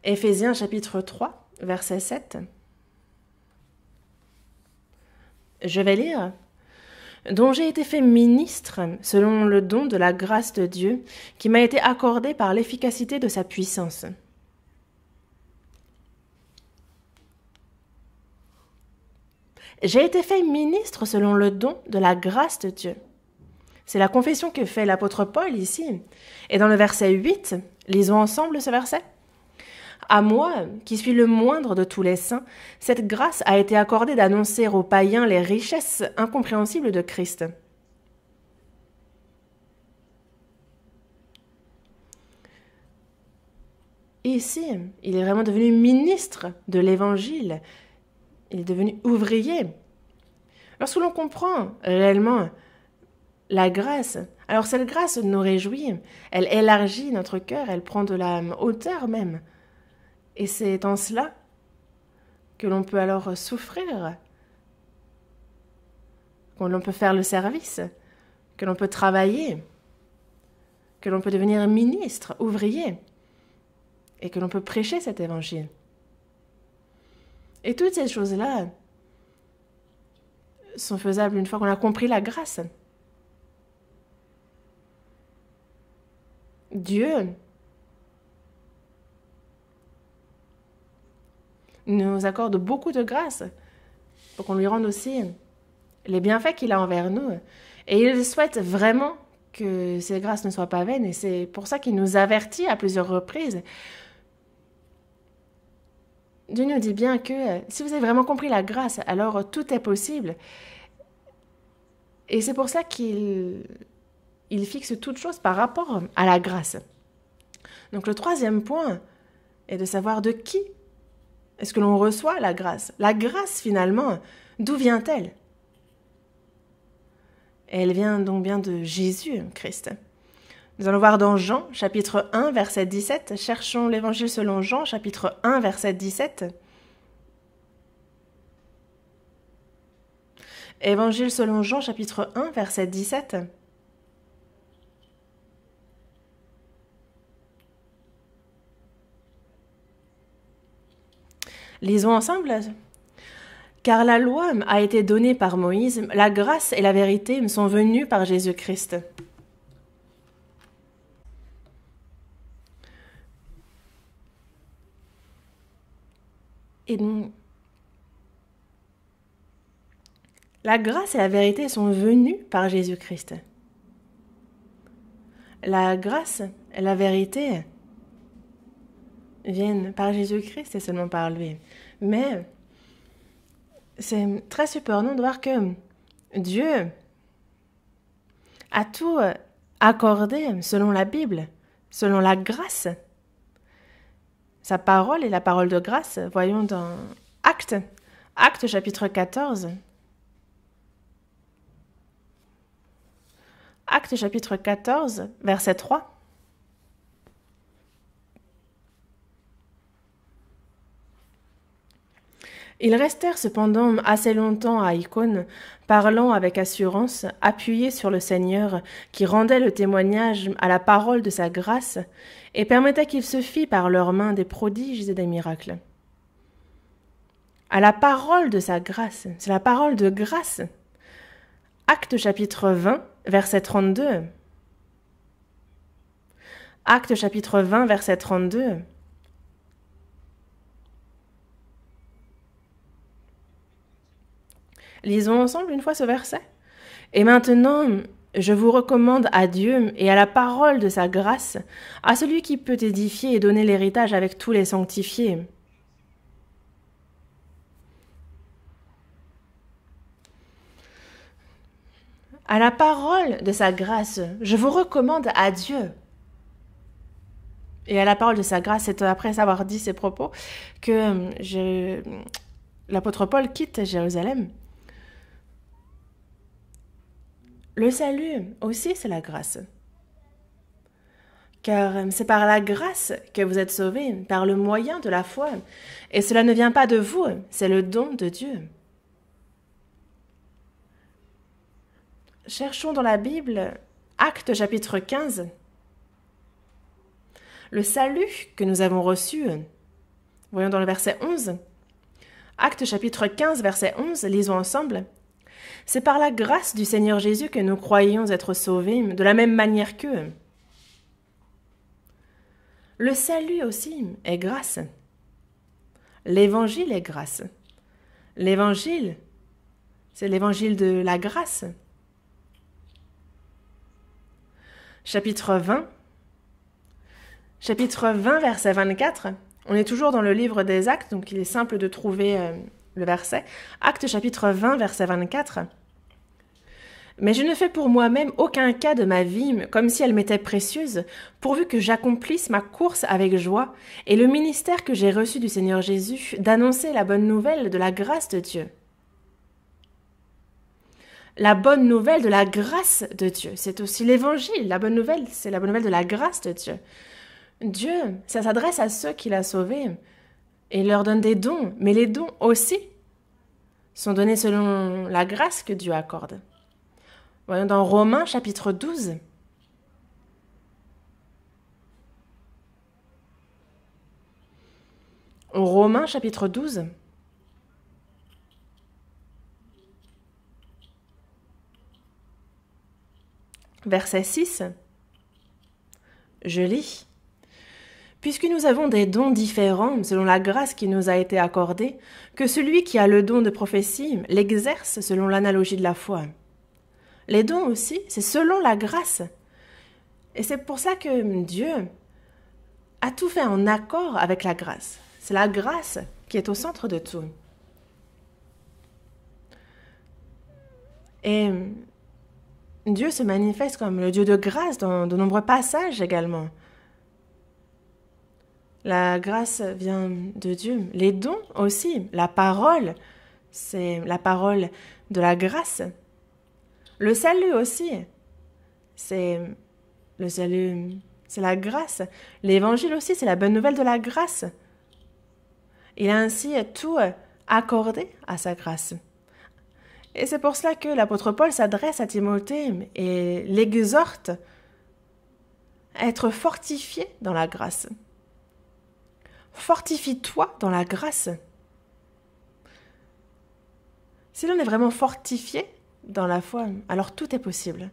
Éphésiens chapitre 3, verset 7. Je vais lire. Dont j'ai été fait ministre selon le don de la grâce de Dieu qui m'a été accordé par l'efficacité de sa puissance. J'ai été fait ministre selon le don de la grâce de Dieu. C'est la confession que fait l'apôtre Paul ici. Et dans le verset 8, lisons ensemble ce verset. À moi, qui suis le moindre de tous les saints, cette grâce a été accordée d'annoncer aux païens les richesses incompréhensibles de Christ. Ici, il est vraiment devenu ministre de l'Évangile. Il est devenu ouvrier. Lorsque l'on comprend réellement la grâce, alors cette grâce nous réjouit, elle élargit notre cœur, elle prend de la hauteur même. Et c'est en cela que l'on peut alors souffrir, que l'on peut faire le service, que l'on peut travailler, que l'on peut devenir ministre, ouvrier, et que l'on peut prêcher cet évangile. Et toutes ces choses-là sont faisables une fois qu'on a compris la grâce. Dieu nous accorde beaucoup de grâce pour qu'on lui rende aussi les bienfaits qu'il a envers nous. Et il souhaite vraiment que ces grâces ne soient pas vaines, et c'est pour ça qu'il nous avertit à plusieurs reprises. Dieu nous dit bien que si vous avez vraiment compris la grâce, alors tout est possible. Et c'est pour ça qu'il fixe toute chose par rapport à la grâce. Donc le troisième point est de savoir de qui est-ce que l'on reçoit la grâce. La grâce, finalement, d'où vient-elle? Elle vient donc bien de Jésus, Christ. Nous allons voir dans Jean, chapitre 1, verset 17. Cherchons l'évangile selon Jean, chapitre 1, verset 17. Évangile selon Jean, chapitre 1, verset 17. Lisons ensemble. Car la loi a été donnée par Moïse, la grâce et la vérité sont venues par Jésus-Christ. Et donc, la grâce et la vérité sont venues par Jésus-Christ. La grâce et la vérité viennent par Jésus-Christ et seulement par lui. Mais c'est très surprenant de voir que Dieu a tout accordé selon la Bible, selon la grâce. Sa parole est la parole de grâce. Voyons dans Actes chapitre 14. Actes chapitre 14, verset 3. Ils restèrent cependant assez longtemps à Icône, parlant avec assurance, appuyés sur le Seigneur, qui rendait le témoignage à la parole de sa grâce, et permettait qu'il se fît par leurs mains des prodiges et des miracles. À la parole de sa grâce, c'est la parole de grâce. Actes chapitre 20, verset 32. Actes chapitre 20, verset 32. Lisons ensemble une fois ce verset. Et maintenant, je vous recommande à Dieu et à la parole de sa grâce, à celui qui peut édifier et donner l'héritage avec tous les sanctifiés. À la parole de sa grâce, je vous recommande à Dieu. Et à la parole de sa grâce, c'est après avoir dit ces propos que l'apôtre Paul quitte Jérusalem. Le salut aussi, c'est la grâce. Car c'est par la grâce que vous êtes sauvés, par le moyen de la foi. Et cela ne vient pas de vous, c'est le don de Dieu. Cherchons dans la Bible, Actes chapitre 15. Le salut que nous avons reçu, voyons dans le verset 11. Actes chapitre 15, verset 11, lisons ensemble. C'est par la grâce du Seigneur Jésus que nous croyons être sauvés, de la même manière qu'eux. Le salut aussi est grâce. L'évangile est grâce. L'évangile, c'est l'évangile de la grâce. Chapitre 20, verset 24. On est toujours dans le livre des Actes, donc il est simple de trouver le verset. Actes chapitre 20, verset 24. Mais je ne fais pour moi-même aucun cas de ma vie comme si elle m'était précieuse, pourvu que j'accomplisse ma course avec joie et le ministère que j'ai reçu du Seigneur Jésus d'annoncer la bonne nouvelle de la grâce de Dieu. La bonne nouvelle de la grâce de Dieu, c'est aussi l'évangile. La bonne nouvelle, c'est la bonne nouvelle de la grâce de Dieu. Dieu, ça s'adresse à ceux qu'il a sauvés et il leur donne des dons, mais les dons aussi sont donnés selon la grâce que Dieu accorde. Voyons dans Romains chapitre 12. Romains chapitre 12. verset 6, je lis. Puisque nous avons des dons différents selon la grâce qui nous a été accordée, que celui qui a le don de prophétie l'exerce selon l'analogie de la foi. Les dons aussi, c'est selon la grâce. Et c'est pour ça que Dieu a tout fait en accord avec la grâce. C'est la grâce qui est au centre de tout. Et Dieu se manifeste comme le Dieu de grâce dans de nombreux passages également. La grâce vient de Dieu. Les dons aussi. La parole, c'est la parole de la grâce. Le salut aussi, c'est le salut, c'est la grâce. L'évangile aussi, c'est la bonne nouvelle de la grâce. Il a ainsi tout accordé à sa grâce. Et c'est pour cela que l'apôtre Paul s'adresse à Timothée et l'exhorte à être fortifié dans la grâce. Fortifie-toi dans la grâce. Si l'on est vraiment fortifié dans la foi, alors tout est possible.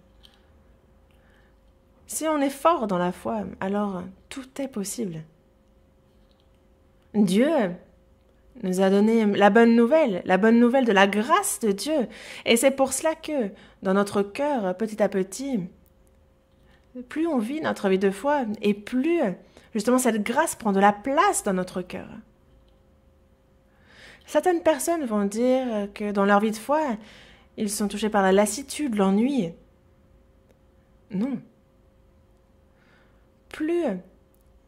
Si on est fort dans la foi, alors tout est possible. Dieu nous a donné la bonne nouvelle de la grâce de Dieu. Et c'est pour cela que, dans notre cœur, petit à petit, plus on vit notre vie de foi, et plus, justement, cette grâce prend de la place dans notre cœur. Certaines personnes vont dire que dans leur vie de foi, ils sont touchés par la lassitude, l'ennui. Non. Plus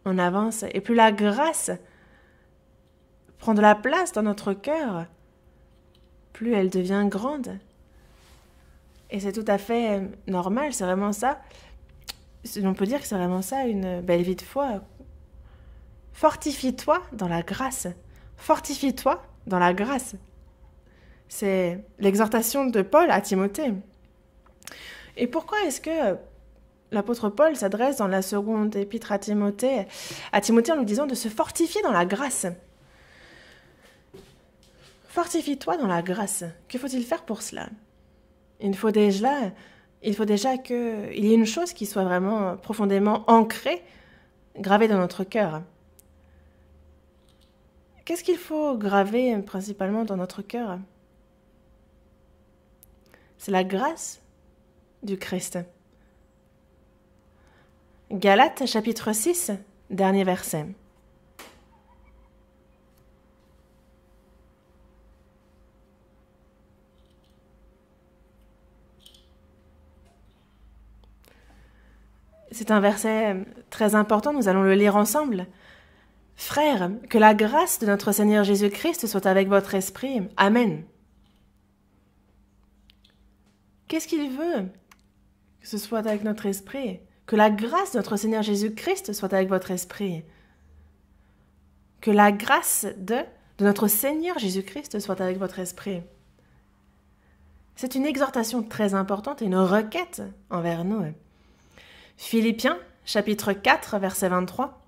on avance et plus la grâce prend de la place dans notre cœur, plus elle devient grande. Et c'est tout à fait normal, c'est vraiment ça. On peut dire que c'est vraiment ça, une belle vie de foi. Fortifie-toi dans la grâce. Fortifie-toi dans la grâce. C'est l'exhortation de Paul à Timothée. Et pourquoi est-ce que l'apôtre Paul s'adresse dans la seconde épître à Timothée en lui disant de se fortifier dans la grâce? Fortifie-toi dans la grâce. Que faut-il faire pour cela? Il faut déjà qu'il y ait une chose qui soit vraiment profondément ancrée, gravée dans notre cœur. Qu'est-ce qu'il faut graver principalement dans notre cœur? C'est la grâce du Christ. Galates chapitre 6, dernier verset. C'est un verset très important, nous allons le lire ensemble. Frères, que la grâce de notre Seigneur Jésus-Christ soit avec votre esprit. Amen. Qu'est-ce qu'il veut? Que ce soit avec notre esprit. Que la grâce de notre Seigneur Jésus-Christ soit avec votre esprit. Que la grâce de notre Seigneur Jésus-Christ soit avec votre esprit. C'est une exhortation très importante et une requête envers nous. Philippiens, chapitre 4, verset 23.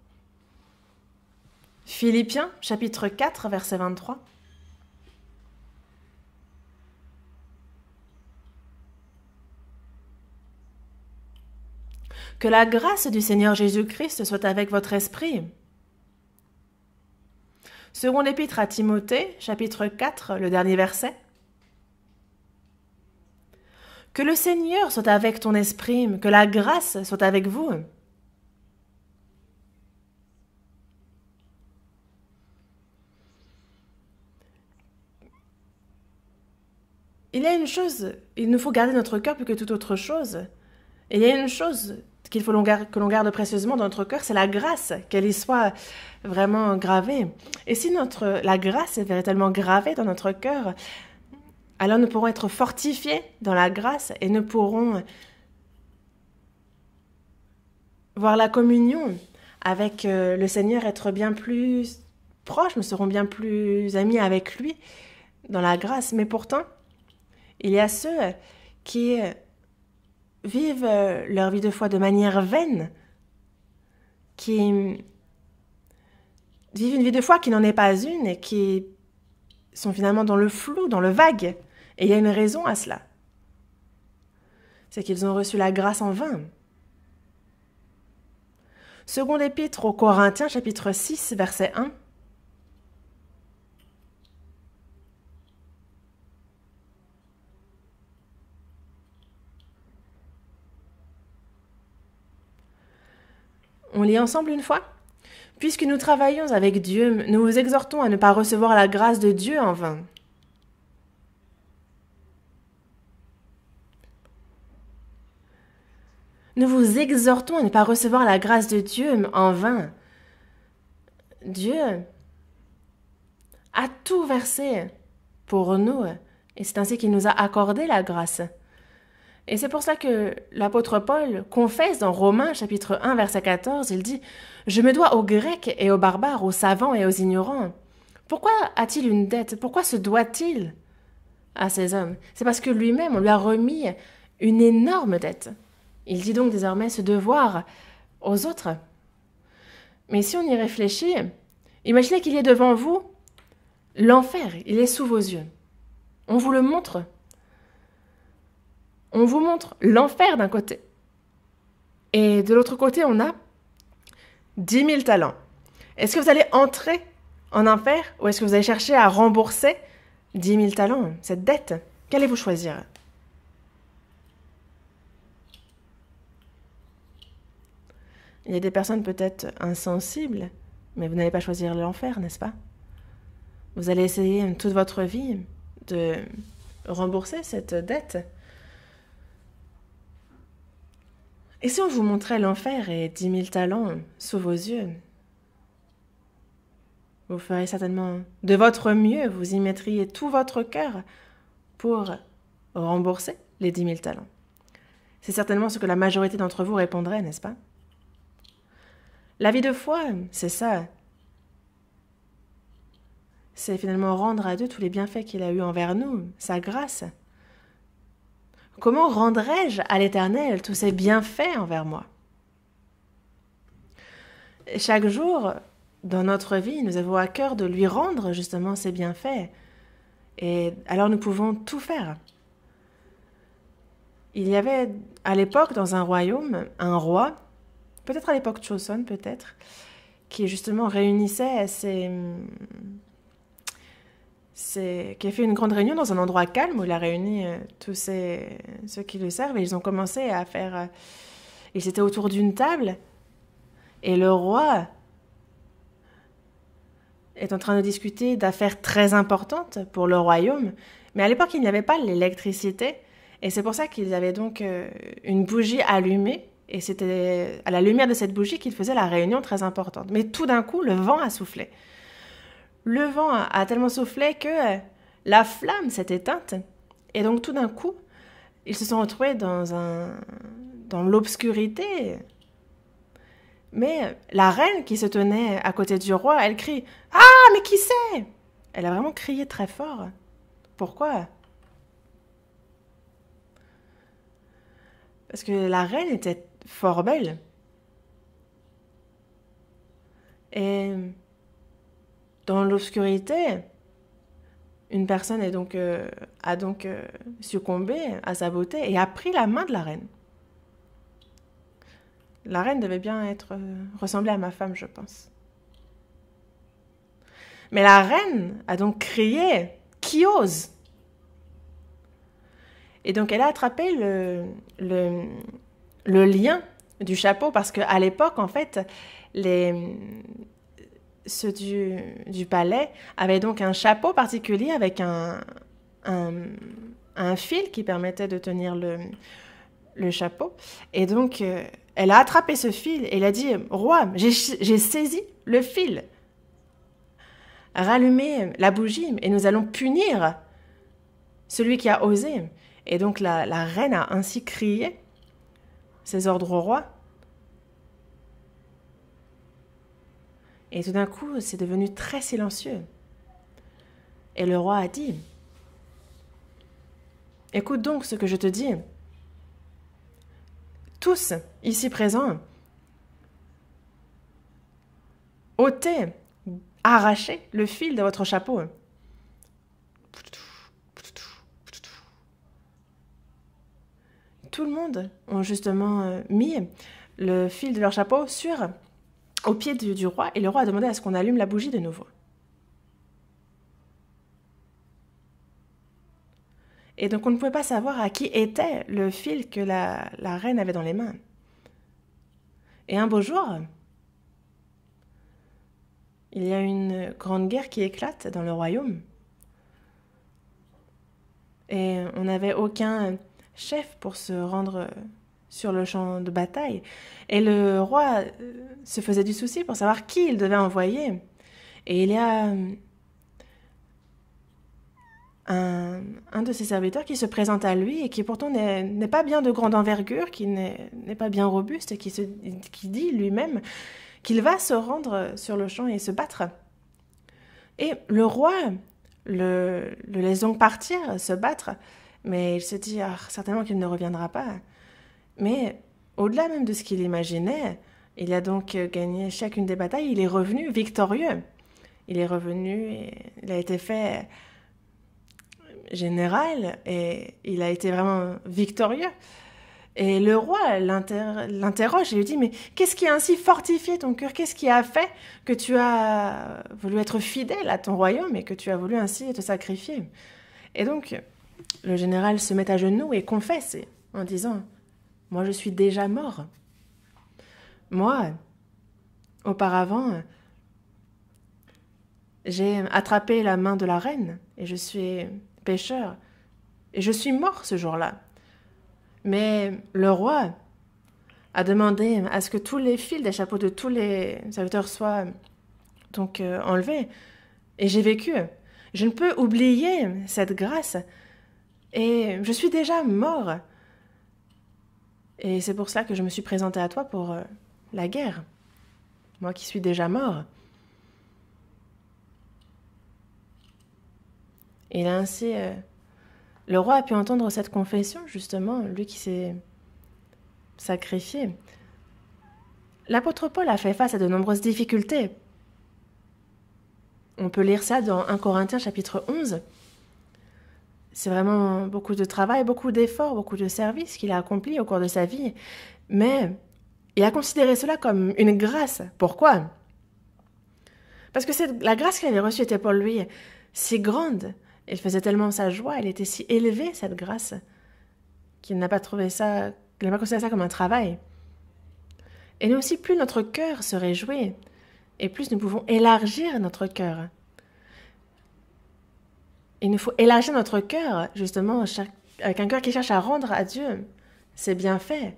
Philippiens, chapitre 4, verset 23. Que la grâce du Seigneur Jésus-Christ soit avec votre esprit. Seconde épître à Timothée, chapitre 4, le dernier verset. Que le Seigneur soit avec ton esprit, que la grâce soit avec vous. Il y a une chose, il nous faut garder notre cœur plus que toute autre chose. Et il y a une chose que l'on garde précieusement dans notre cœur, c'est la grâce, qu'elle y soit vraiment gravée. Et si la grâce est véritablement gravée dans notre cœur, alors nous pourrons être fortifiés dans la grâce et nous pourrons voir la communion avec le Seigneur être bien plus proches, nous serons bien plus amis avec lui dans la grâce. Mais pourtant, il y a ceux qui vivent leur vie de foi de manière vaine, qui vivent une vie de foi qui n'en est pas une et qui sont finalement dans le flou, dans le vague. Et il y a une raison à cela. c'est qu'ils ont reçu la grâce en vain. Seconde épître aux Corinthiens, chapitre 6, verset 1. On lit ensemble une fois. Puisque nous travaillons avec Dieu, nous vous exhortons à ne pas recevoir la grâce de Dieu en vain. Nous vous exhortons à ne pas recevoir la grâce de Dieu en vain. Dieu a tout versé pour nous, et c'est ainsi qu'il nous a accordé la grâce. Et c'est pour ça que l'apôtre Paul confesse dans Romains chapitre 1 verset 14, il dit « Je me dois aux Grecs et aux barbares, aux savants et aux ignorants. Pourquoi a-t-il une dette? Pourquoi se doit-il à ces hommes? C'est parce que lui-même, on lui a remis une énorme dette. Il dit donc désormais se devoir aux autres. Mais si on y réfléchit, imaginez qu'il y ait devant vous l'enfer, il est sous vos yeux. On vous le montre. On vous montre l'enfer d'un côté. Et de l'autre côté, on a 10 000 talents. Est-ce que vous allez entrer en enfer ou est-ce que vous allez chercher à rembourser 10 000 talents, cette dette? Qu'allez-vous choisir? Il y a des personnes peut-être insensibles, mais vous n'allez pas choisir l'enfer, n'est-ce pas? Vous allez essayer toute votre vie de rembourser cette dette. Et si on vous montrait l'enfer et 10 000 talents sous vos yeux, vous ferez certainement de votre mieux, vous y mettriez tout votre cœur pour rembourser les 10 000 talents. C'est certainement ce que la majorité d'entre vous répondrait, n'est-ce pas? La vie de foi, c'est ça. C'est finalement rendre à Dieu tous les bienfaits qu'il a eus envers nous, sa grâce. Comment rendrai-je à l'Éternel tous ses bienfaits envers moi? Chaque jour, dans notre vie, nous avons à cœur de lui rendre justement ses bienfaits. Et alors nous pouvons tout faire. Il y avait à l'époque dans un royaume un roi, peut-être à l'époque Joseon, peut-être, qui justement réunissait qui a fait une grande réunion dans un endroit calme où il a réuni tous ceux qui le servent et ils ont commencé à faire... ils étaient autour d'une table et le roi est en train de discuter d'affaires très importantes pour le royaume. Mais à l'époque, il n'y avait pas l'électricité et c'est pour ça qu'ils avaient donc une bougie allumée et c'était à la lumière de cette bougie qu'ils faisaient la réunion très importante. Mais tout d'un coup, le vent a soufflé. Le vent a tellement soufflé que la flamme s'est éteinte. Et donc tout d'un coup, ils se sont retrouvés dans l'obscurité. Mais la reine qui se tenait à côté du roi, elle crie « Ah, mais qui c'est ?» Elle a vraiment crié très fort. Pourquoi? Parce que la reine était fort belle. Et dans l'obscurité, une personne a donc succombé à sa beauté et a pris la main de la reine. La reine devait bien ressembler à ma femme, je pense. Mais la reine a donc crié « Qui ose ?» Et donc elle a attrapé le lien du chapeau parce qu'à l'époque, en fait, ceux du palais avaient donc un chapeau particulier avec un fil qui permettait de tenir le chapeau. Et donc, elle a attrapé ce fil et elle a dit « Roi, j'ai saisi le fil. Rallumez la bougie et nous allons punir celui qui a osé. » Et donc, la reine a ainsi crié ses ordres au roi. Et tout d'un coup, c'est devenu très silencieux. Et le roi a dit « Écoute donc ce que je te dis. Tous ici présents, ôtez, arrachez le fil de votre chapeau. » tout le monde ont justement mis le fil de leur chapeau au pied du roi, et le roi a demandé à ce qu'on allume la bougie de nouveau. Et donc on ne pouvait pas savoir à qui était le fil que la reine avait dans les mains. Et un beau jour, il y a une grande guerre qui éclate dans le royaume. Et on n'avait aucun chef pour se rendre sur le champ de bataille. Et le roi se faisait du souci pour savoir qui il devait envoyer. Et il y a un de ses serviteurs qui se présente à lui et qui pourtant n'est pas bien de grande envergure, qui n'est pas bien robuste, et qui dit lui-même qu'il va se rendre sur le champ et se battre. Et le roi le laisse donc partir, se battre, mais il se dit certainement qu'il ne reviendra pas. Mais au-delà même de ce qu'il imaginait, il a donc gagné chacune des batailles, il est revenu victorieux. Il est revenu et il a été fait général et il a été vraiment victorieux. Et le roi l'interroge et lui dit « Mais qu'est-ce qui a ainsi fortifié ton cœur? Qu'est-ce qui a fait que tu as voulu être fidèle à ton royaume et que tu as voulu ainsi te sacrifier ?» Et donc, le général se met à genoux et confesse en disant « Moi, je suis déjà mort. Moi, auparavant, j'ai attrapé la main de la reine et je suis pécheur et je suis mort ce jour-là. Mais le roi a demandé à ce que tous les fils des chapeaux de tous les serviteurs soient donc enlevés. Et j'ai vécu. Je ne peux oublier cette grâce. Et je suis déjà mort. Et c'est pour cela que je me suis présenté à toi pour la guerre. Moi qui suis déjà mort. Et là ainsi... le roi a pu entendre cette confession, justement, lui qui s'est sacrifié. L'apôtre Paul a fait face à de nombreuses difficultés. On peut lire ça dans 1 Corinthiens chapitre 11. C'est vraiment beaucoup de travail, beaucoup d'efforts, beaucoup de services qu'il a accomplis au cours de sa vie. Mais il a considéré cela comme une grâce. Pourquoi? Parce que la grâce qu'il avait reçue était pour lui si grande. Il faisait tellement sa joie, elle était si élevée, cette grâce, qu'il n'a pas considéré ça comme un travail. Et nous aussi, plus notre cœur se réjouit, et plus nous pouvons élargir notre cœur. Il nous faut élargir notre cœur, justement, avec un cœur qui cherche à rendre à Dieu ses bienfaits.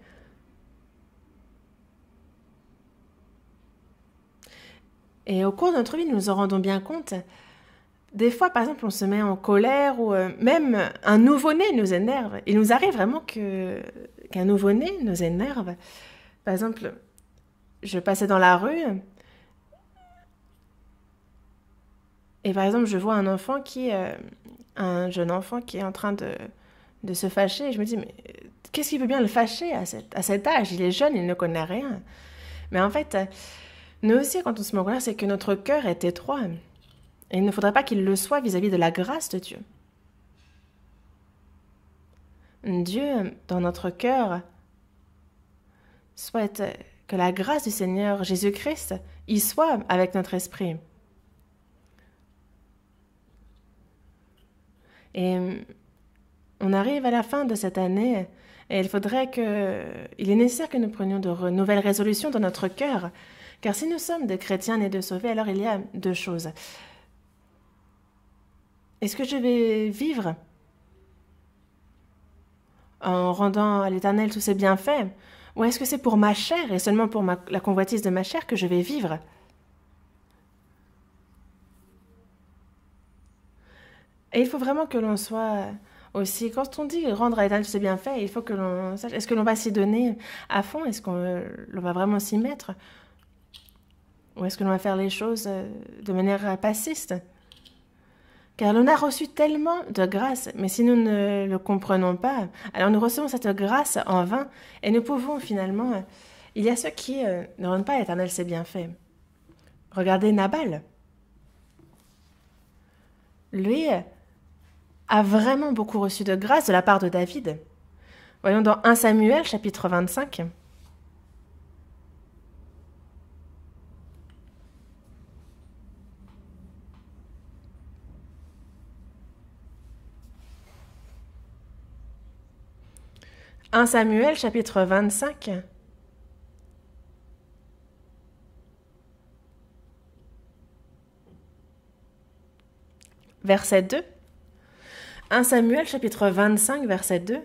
Et au cours de notre vie, nous nous en rendons bien compte. Des fois, par exemple, on se met en colère ou même un nouveau-né nous énerve. Il nous arrive vraiment qu'un nouveau-né nous énerve. Par exemple, je passais dans la rue et par exemple, je vois un jeune enfant qui est en train de se fâcher. Et je me dis, mais qu'est-ce qui peut bien le fâcher à cet âge? Il est jeune, il ne connaît rien. Mais en fait, nous aussi, quand on se met en colère, c'est que notre cœur est étroit. Et il ne faudrait pas qu'il le soit vis-à-vis de la grâce de Dieu. Dieu, dans notre cœur, souhaite que la grâce du Seigneur Jésus-Christ y soit avec notre esprit. Et on arrive à la fin de cette année et il est nécessaire que nous prenions de nouvelles résolutions dans notre cœur. Car si nous sommes des chrétiens nés de sauvés, alors il y a deux choses. Est-ce que je vais vivre en rendant à l'Éternel tous ses bienfaits? Ou est-ce que c'est pour ma chair et seulement pour la convoitise de ma chair que je vais vivre? Et il faut vraiment que l'on soit aussi, quand on dit rendre à l'Éternel tous ses bienfaits, il faut que l'on sache, est-ce que l'on va s'y donner à fond? Est-ce qu'on va vraiment s'y mettre? Ou est-ce que l'on va faire les choses de manière passiste? Car l'on a reçu tellement de grâce, mais si nous ne le comprenons pas, alors nous recevons cette grâce en vain, et nous pouvons finalement... Il y a ceux qui ne rendent pas à l'Éternel ses bienfaits. Regardez Nabal. Lui a vraiment beaucoup reçu de grâce de la part de David. Voyons dans 1 Samuel, chapitre 25. « 1 Samuel, chapitre 25. Verset 2. 1 Samuel, chapitre 25, verset 2.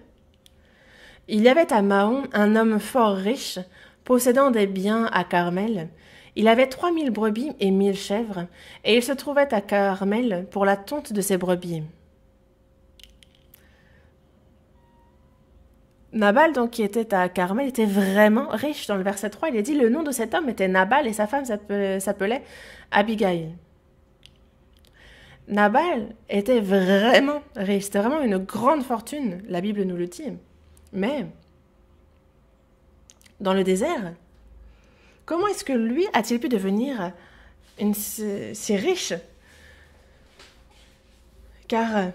Il y avait à Maon un homme fort riche, possédant des biens à Carmel. Il avait 3000 brebis et 1000 chèvres, et il se trouvait à Carmel pour la tonte de ses brebis. Nabal, donc, qui était à Carmel, était vraiment riche. Dans le verset 3, il est dit, le nom de cet homme était Nabal et sa femme s'appelait Abigail. Nabal était vraiment riche, c'était vraiment une grande fortune, la Bible nous le dit. Mais, dans le désert, comment est-ce que lui a-t-il pu devenir si riche? Car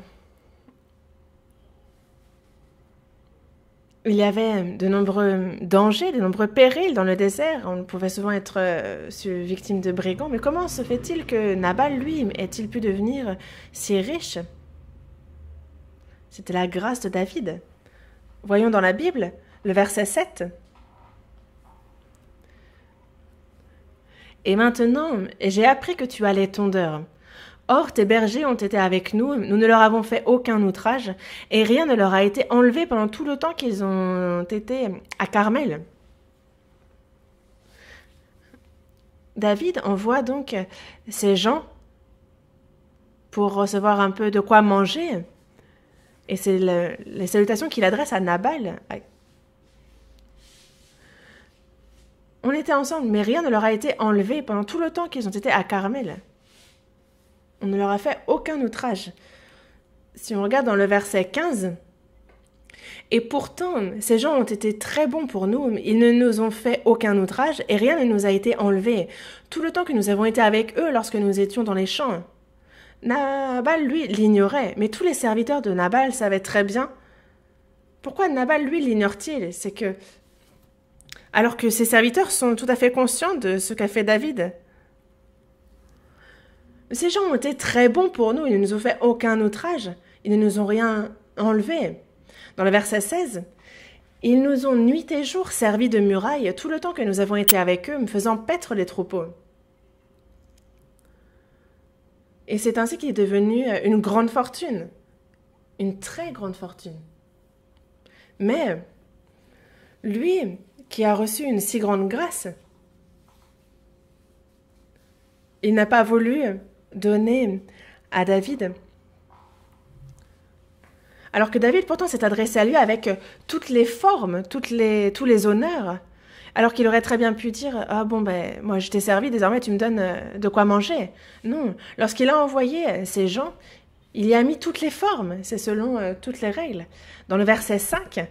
il y avait de nombreux dangers, de nombreux périls dans le désert. On pouvait souvent être victime de brigands. Mais comment se fait-il que Nabal, lui, ait-il pu devenir si riche? C'était la grâce de David. Voyons dans la Bible, le verset 7. « Et maintenant, j'ai appris que tu as les tondeurs. Or, tes bergers ont été avec nous, nous ne leur avons fait aucun outrage, et rien ne leur a été enlevé pendant tout le temps qu'ils ont été à Carmel. » David envoie donc ces gens pour recevoir un peu de quoi manger, et c'est les salutations qu'il adresse à Nabal. On était ensemble, mais rien ne leur a été enlevé pendant tout le temps qu'ils ont été à Carmel. On ne leur a fait aucun outrage. Si on regarde dans le verset 15, « Et pourtant, ces gens ont été très bons pour nous, ils ne nous ont fait aucun outrage et rien ne nous a été enlevé, tout le temps que nous avons été avec eux lorsque nous étions dans les champs. » Nabal, lui, l'ignorait, mais tous les serviteurs de Nabal savaient très bien. Pourquoi Nabal, lui, l'ignore-t-il? C'est que, alors que ses serviteurs sont tout à fait conscients de ce qu'a fait David. Ces gens ont été très bons pour nous, ils ne nous ont fait aucun outrage, ils ne nous ont rien enlevé. Dans le verset 16, « Ils nous ont nuit et jour servi de muraille tout le temps que nous avons été avec eux, me faisant paître les troupeaux. » Et c'est ainsi qu'il est devenu une grande fortune, une très grande fortune. Mais lui, qui a reçu une si grande grâce, il n'a pas voulu donner à David. Alors que David, pourtant, s'est adressé à lui avec toutes les formes, tous les honneurs, alors qu'il aurait très bien pu dire « Ah bon, ben, moi je t'ai servi, désormais tu me donnes de quoi manger. » Non, lorsqu'il a envoyé ces gens, il y a mis toutes les formes, c'est selon toutes les règles. Dans le verset 5,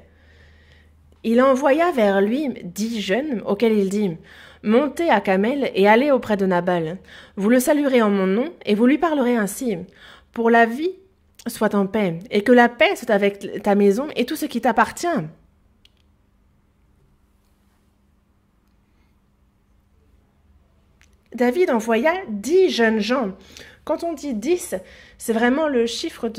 il envoya vers lui 10 jeunes, auxquels il dit « Montez à Carmel et allez auprès de Nabal. Vous le saluerez en mon nom et vous lui parlerez ainsi. Pour la vie, sois en paix, et que la paix soit avec ta maison et tout ce qui t'appartient. » David envoya 10 jeunes gens. Quand on dit 10, c'est vraiment le chiffre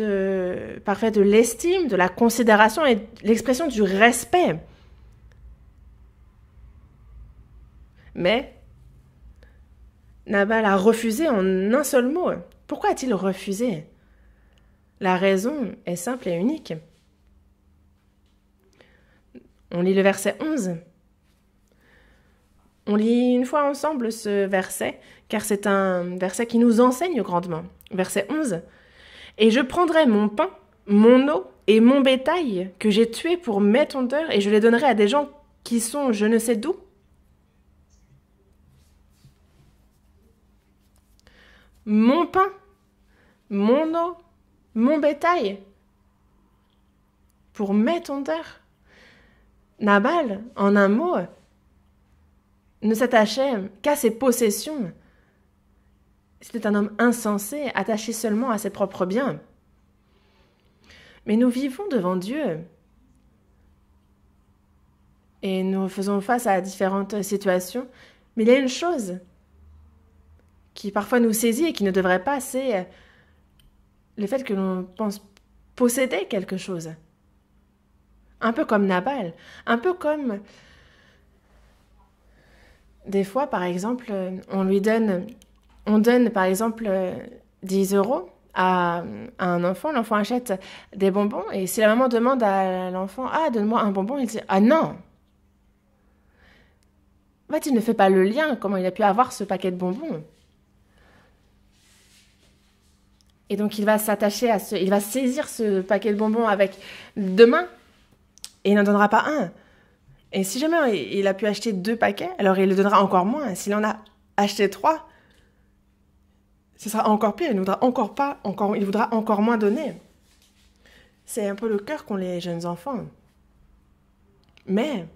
parfait de l'estime, de la considération et l'expression du respect. Mais Nabal a refusé en un seul mot. Pourquoi a-t-il refusé? La raison est simple et unique. On lit le verset 11. On lit une fois ensemble ce verset, car c'est un verset qui nous enseigne grandement. Verset 11. « Et je prendrai mon pain, mon eau et mon bétail que j'ai tué pour mes tondeurs, et je les donnerai à des gens qui sont je ne sais d'où. » Mon pain, mon eau, mon bétail pour mes tondeurs. Nabal, en un mot, ne s'attachait qu'à ses possessions. C'était un homme insensé, attaché seulement à ses propres biens. Mais nous vivons devant Dieu. et nous faisons face à différentes situations. Mais il y a une chose qui parfois nous saisit et qui ne devrait pas, c'est le fait que l'on pense posséder quelque chose. Un peu comme Nabal, un peu comme des fois, par exemple, on donne par exemple 10 euros à un enfant, l'enfant achète des bonbons, et si la maman demande à l'enfant, ah, donne-moi un bonbon, il dit, ah non. En fait, il ne fait pas le lien, comment il a pu avoir ce paquet de bonbons. Et donc, il va s'attacher il va saisir ce paquet de bonbons avec deux mains, et il n'en donnera pas un. Et si jamais il a pu acheter 2 paquets, alors il le donnera encore moins. S'il en a acheté 3, ce sera encore pire. Il voudra encore moins donner. C'est un peu le cœur qu'ont les jeunes enfants. Mais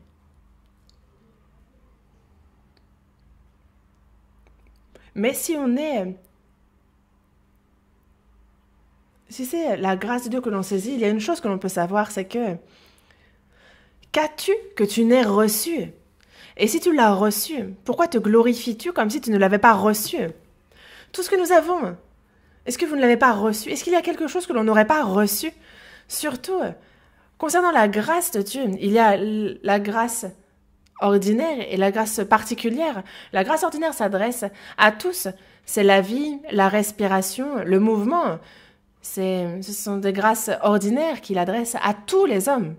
si c'est la grâce de Dieu que l'on saisit, il y a une chose que l'on peut savoir, c'est que qu'as-tu que tu n'aies reçu? Et si tu l'as reçu, pourquoi te glorifies-tu comme si tu ne l'avais pas reçu? Tout ce que nous avons, est-ce que vous ne l'avez pas reçu? Est-ce qu'il y a quelque chose que l'on n'aurait pas reçu? Surtout, concernant la grâce de Dieu, il y a la grâce ordinaire et la grâce particulière. La grâce ordinaire s'adresse à tous. C'est la vie, la respiration, le mouvement. Ce sont des grâces ordinaires qu'il adresse à tous les hommes.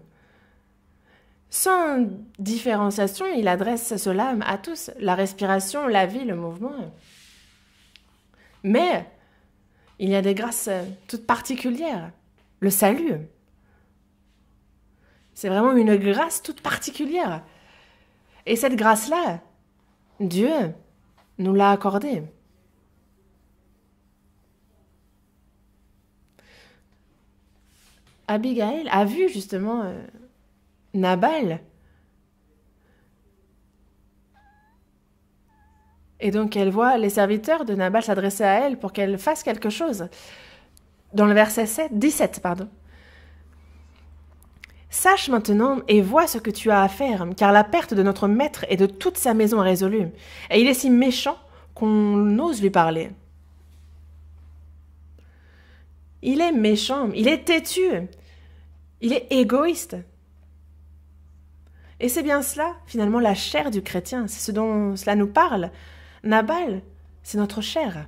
Sans différenciation, il adresse cela à tous. La respiration, la vie, le mouvement. Mais il y a des grâces toutes particulières. Le salut. C'est vraiment une grâce toute particulière. Et cette grâce-là, Dieu nous l'a accordée. Abigail a vu justement Nabal. Et donc elle voit les serviteurs de Nabal s'adresser à elle pour qu'elle fasse quelque chose. Dans le verset 17, pardon. Sache maintenant et vois ce que tu as à faire, car la perte de notre maître et de toute sa maison est résolue. Et il est si méchant qu'on ose lui parler. Il est méchant, il est têtu, il est égoïste. Et c'est bien cela, finalement, la chair du chrétien. C'est ce dont cela nous parle. Nabal, c'est notre chair.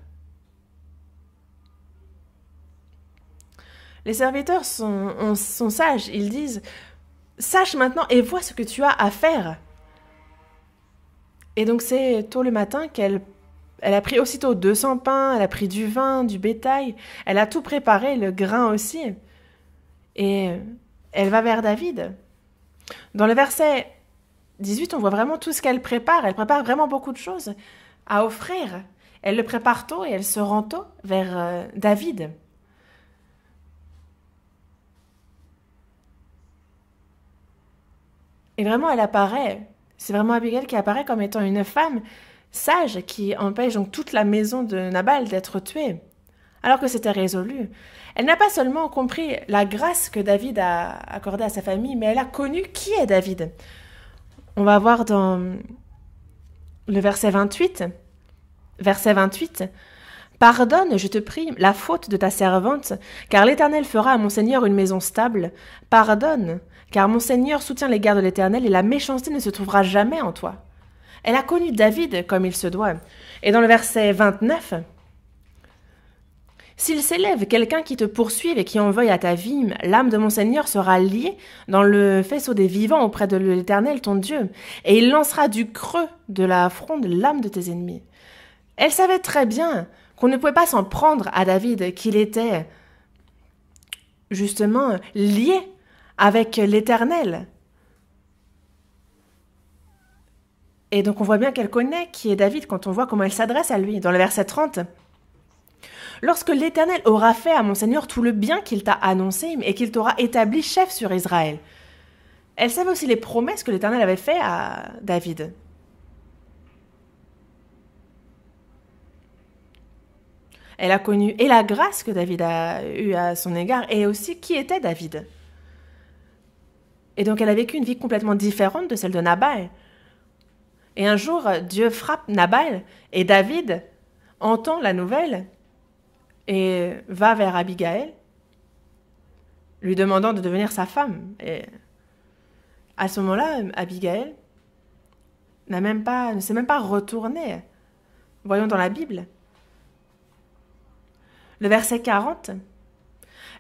Les serviteurs sont sages. Ils disent « Sache maintenant et vois ce que tu as à faire. » Et donc c'est tôt le matin qu'elle a pris aussitôt 200 pains, elle a pris du vin, du bétail. Elle a tout préparé, le grain aussi. Et elle va vers David. Dans le verset 18, on voit vraiment tout ce qu'elle prépare. Elle prépare vraiment beaucoup de choses à offrir. Elle le prépare tôt et elle se rend tôt vers David. Et vraiment, c'est vraiment Abigail qui apparaît comme étant une femme sage qui empêche donc toute la maison de Nabal d'être tuée, alors que c'était résolu. Elle n'a pas seulement compris la grâce que David a accordée à sa famille, mais elle a connu qui est David. On va voir dans le verset 28. Verset 28. « Pardonne, je te prie, la faute de ta servante, car l'Éternel fera à mon Seigneur une maison stable. Pardonne, car mon Seigneur soutient les guerres de l'Éternel et la méchanceté ne se trouvera jamais en toi. » Elle a connu David comme il se doit. Et dans le verset 29, « S'il s'élève quelqu'un qui te poursuive et qui en veuille à ta vie, l'âme de mon Seigneur sera liée dans le faisceau des vivants auprès de l'Éternel ton Dieu, et il lancera du creux de la fronde l'âme de tes ennemis. » Elle savait très bien qu'on ne pouvait pas s'en prendre à David, qu'il était justement lié avec l'Éternel. Et donc on voit bien qu'elle connaît qui est David quand on voit comment elle s'adresse à lui. Dans le verset 30, « Lorsque l'Éternel aura fait à mon Seigneur tout le bien qu'il t'a annoncé et qu'il t'aura établi chef sur Israël. » Elle savait aussi les promesses que l'Éternel avait faites à David. Elle a connu et la grâce que David a eue à son égard et aussi qui était David. Et donc elle a vécu une vie complètement différente de celle de Nabal. Et un jour, Dieu frappe Nabal et David entend la nouvelle et va vers Abigail, lui demandant de devenir sa femme. Et à ce moment-là, Abigail ne s'est même pas retournée. Voyons dans la Bible. Le verset 40.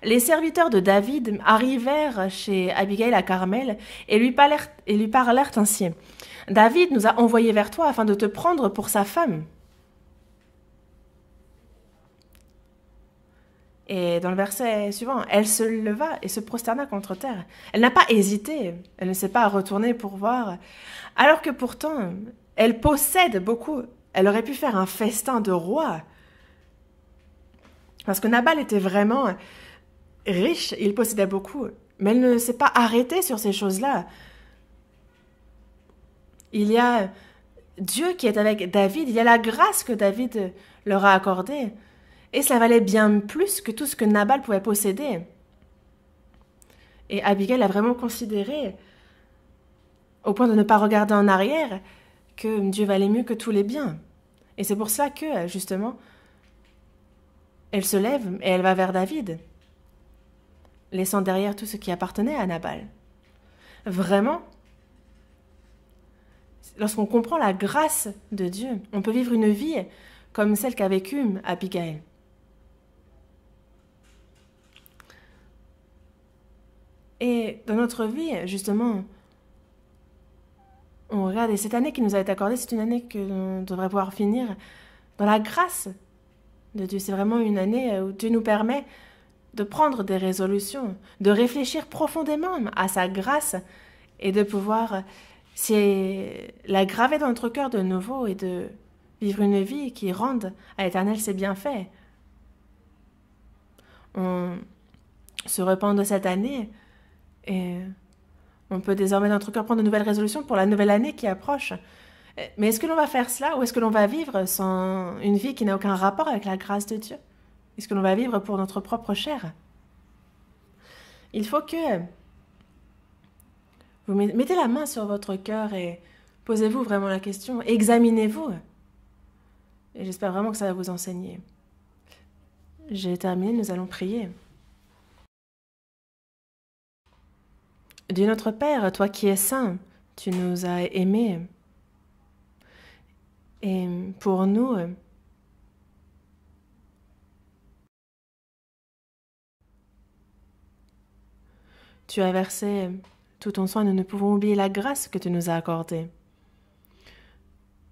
Les serviteurs de David arrivèrent chez Abigail à Carmel et lui parlèrent ainsi. David nous a envoyés vers toi afin de te prendre pour sa femme. Et dans le verset suivant, elle se leva et se prosterna contre terre. Elle n'a pas hésité, elle ne s'est pas retournée pour voir, alors que pourtant, elle possède beaucoup. Elle aurait pu faire un festin de roi. Parce que Nabal était vraiment riche, il possédait beaucoup, mais elle ne s'est pas arrêtée sur ces choses-là. Il y a Dieu qui est avec David, il y a la grâce que David leur a accordée. Et cela valait bien plus que tout ce que Nabal pouvait posséder. Et Abigail a vraiment considéré, au point de ne pas regarder en arrière, que Dieu valait mieux que tous les biens. Et c'est pour ça que, justement, elle se lève et elle va vers David, laissant derrière tout ce qui appartenait à Nabal. Vraiment, lorsqu'on comprend la grâce de Dieu, on peut vivre une vie comme celle qu'a vécue Abigail. Et dans notre vie, justement, on regarde, et cette année qui nous a été accordée, c'est une année que l'on devrait pouvoir finir dans la grâce de Dieu. C'est vraiment une année où Dieu nous permet de prendre des résolutions, de réfléchir profondément à sa grâce et de pouvoir la graver dans notre cœur de nouveau et de vivre une vie qui rende à l'Éternel ses bienfaits. On se repent de cette année et on peut désormais dans notre cœur prendre de nouvelles résolutions pour la nouvelle année qui approche. Mais est-ce que l'on va faire cela ou est-ce que l'on va vivre sans une vie qui n'a aucun rapport avec la grâce de Dieu? Est-ce que l'on va vivre pour notre propre chair? Il faut que vous mettez la main sur votre cœur et posez-vous vraiment la question, examinez-vous. Et j'espère vraiment que ça va vous enseigner. J'ai terminé, nous allons prier. Dieu notre Père, toi qui es saint, tu nous as aimés. Et pour nous, tu as versé tout ton soin, nous ne pouvons oublier la grâce que tu nous as accordée.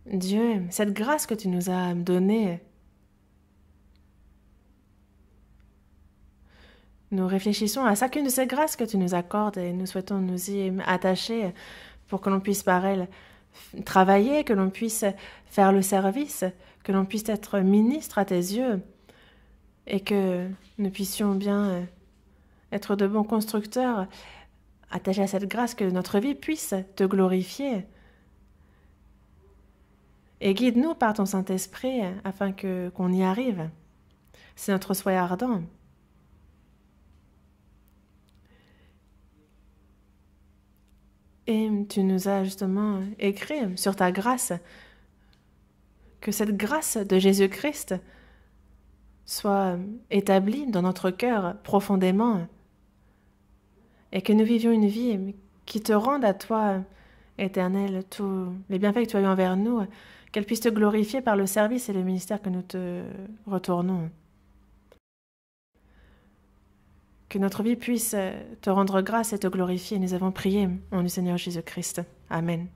Dieu, cette grâce que tu nous as donnée, nous réfléchissons à chacune de ces grâces que tu nous accordes et nous souhaitons nous y attacher pour que l'on puisse par elles travailler, que l'on puisse faire le service, que l'on puisse être ministre à tes yeux et que nous puissions bien être de bons constructeurs attachés à cette grâce, que notre vie puisse te glorifier. Et guide-nous par ton Saint-Esprit afin qu'on y arrive. C'est notre souhait ardent. Et tu nous as justement écrit sur ta grâce, que cette grâce de Jésus-Christ soit établie dans notre cœur profondément et que nous vivions une vie qui te rende à toi, Éternel, tous les bienfaits que tu as eu envers nous, qu'elle puisse te glorifier par le service et le ministère que nous te retournons. Que notre vie puisse te rendre grâce et te glorifier. Nous avons prié en le Seigneur Jésus-Christ. Amen.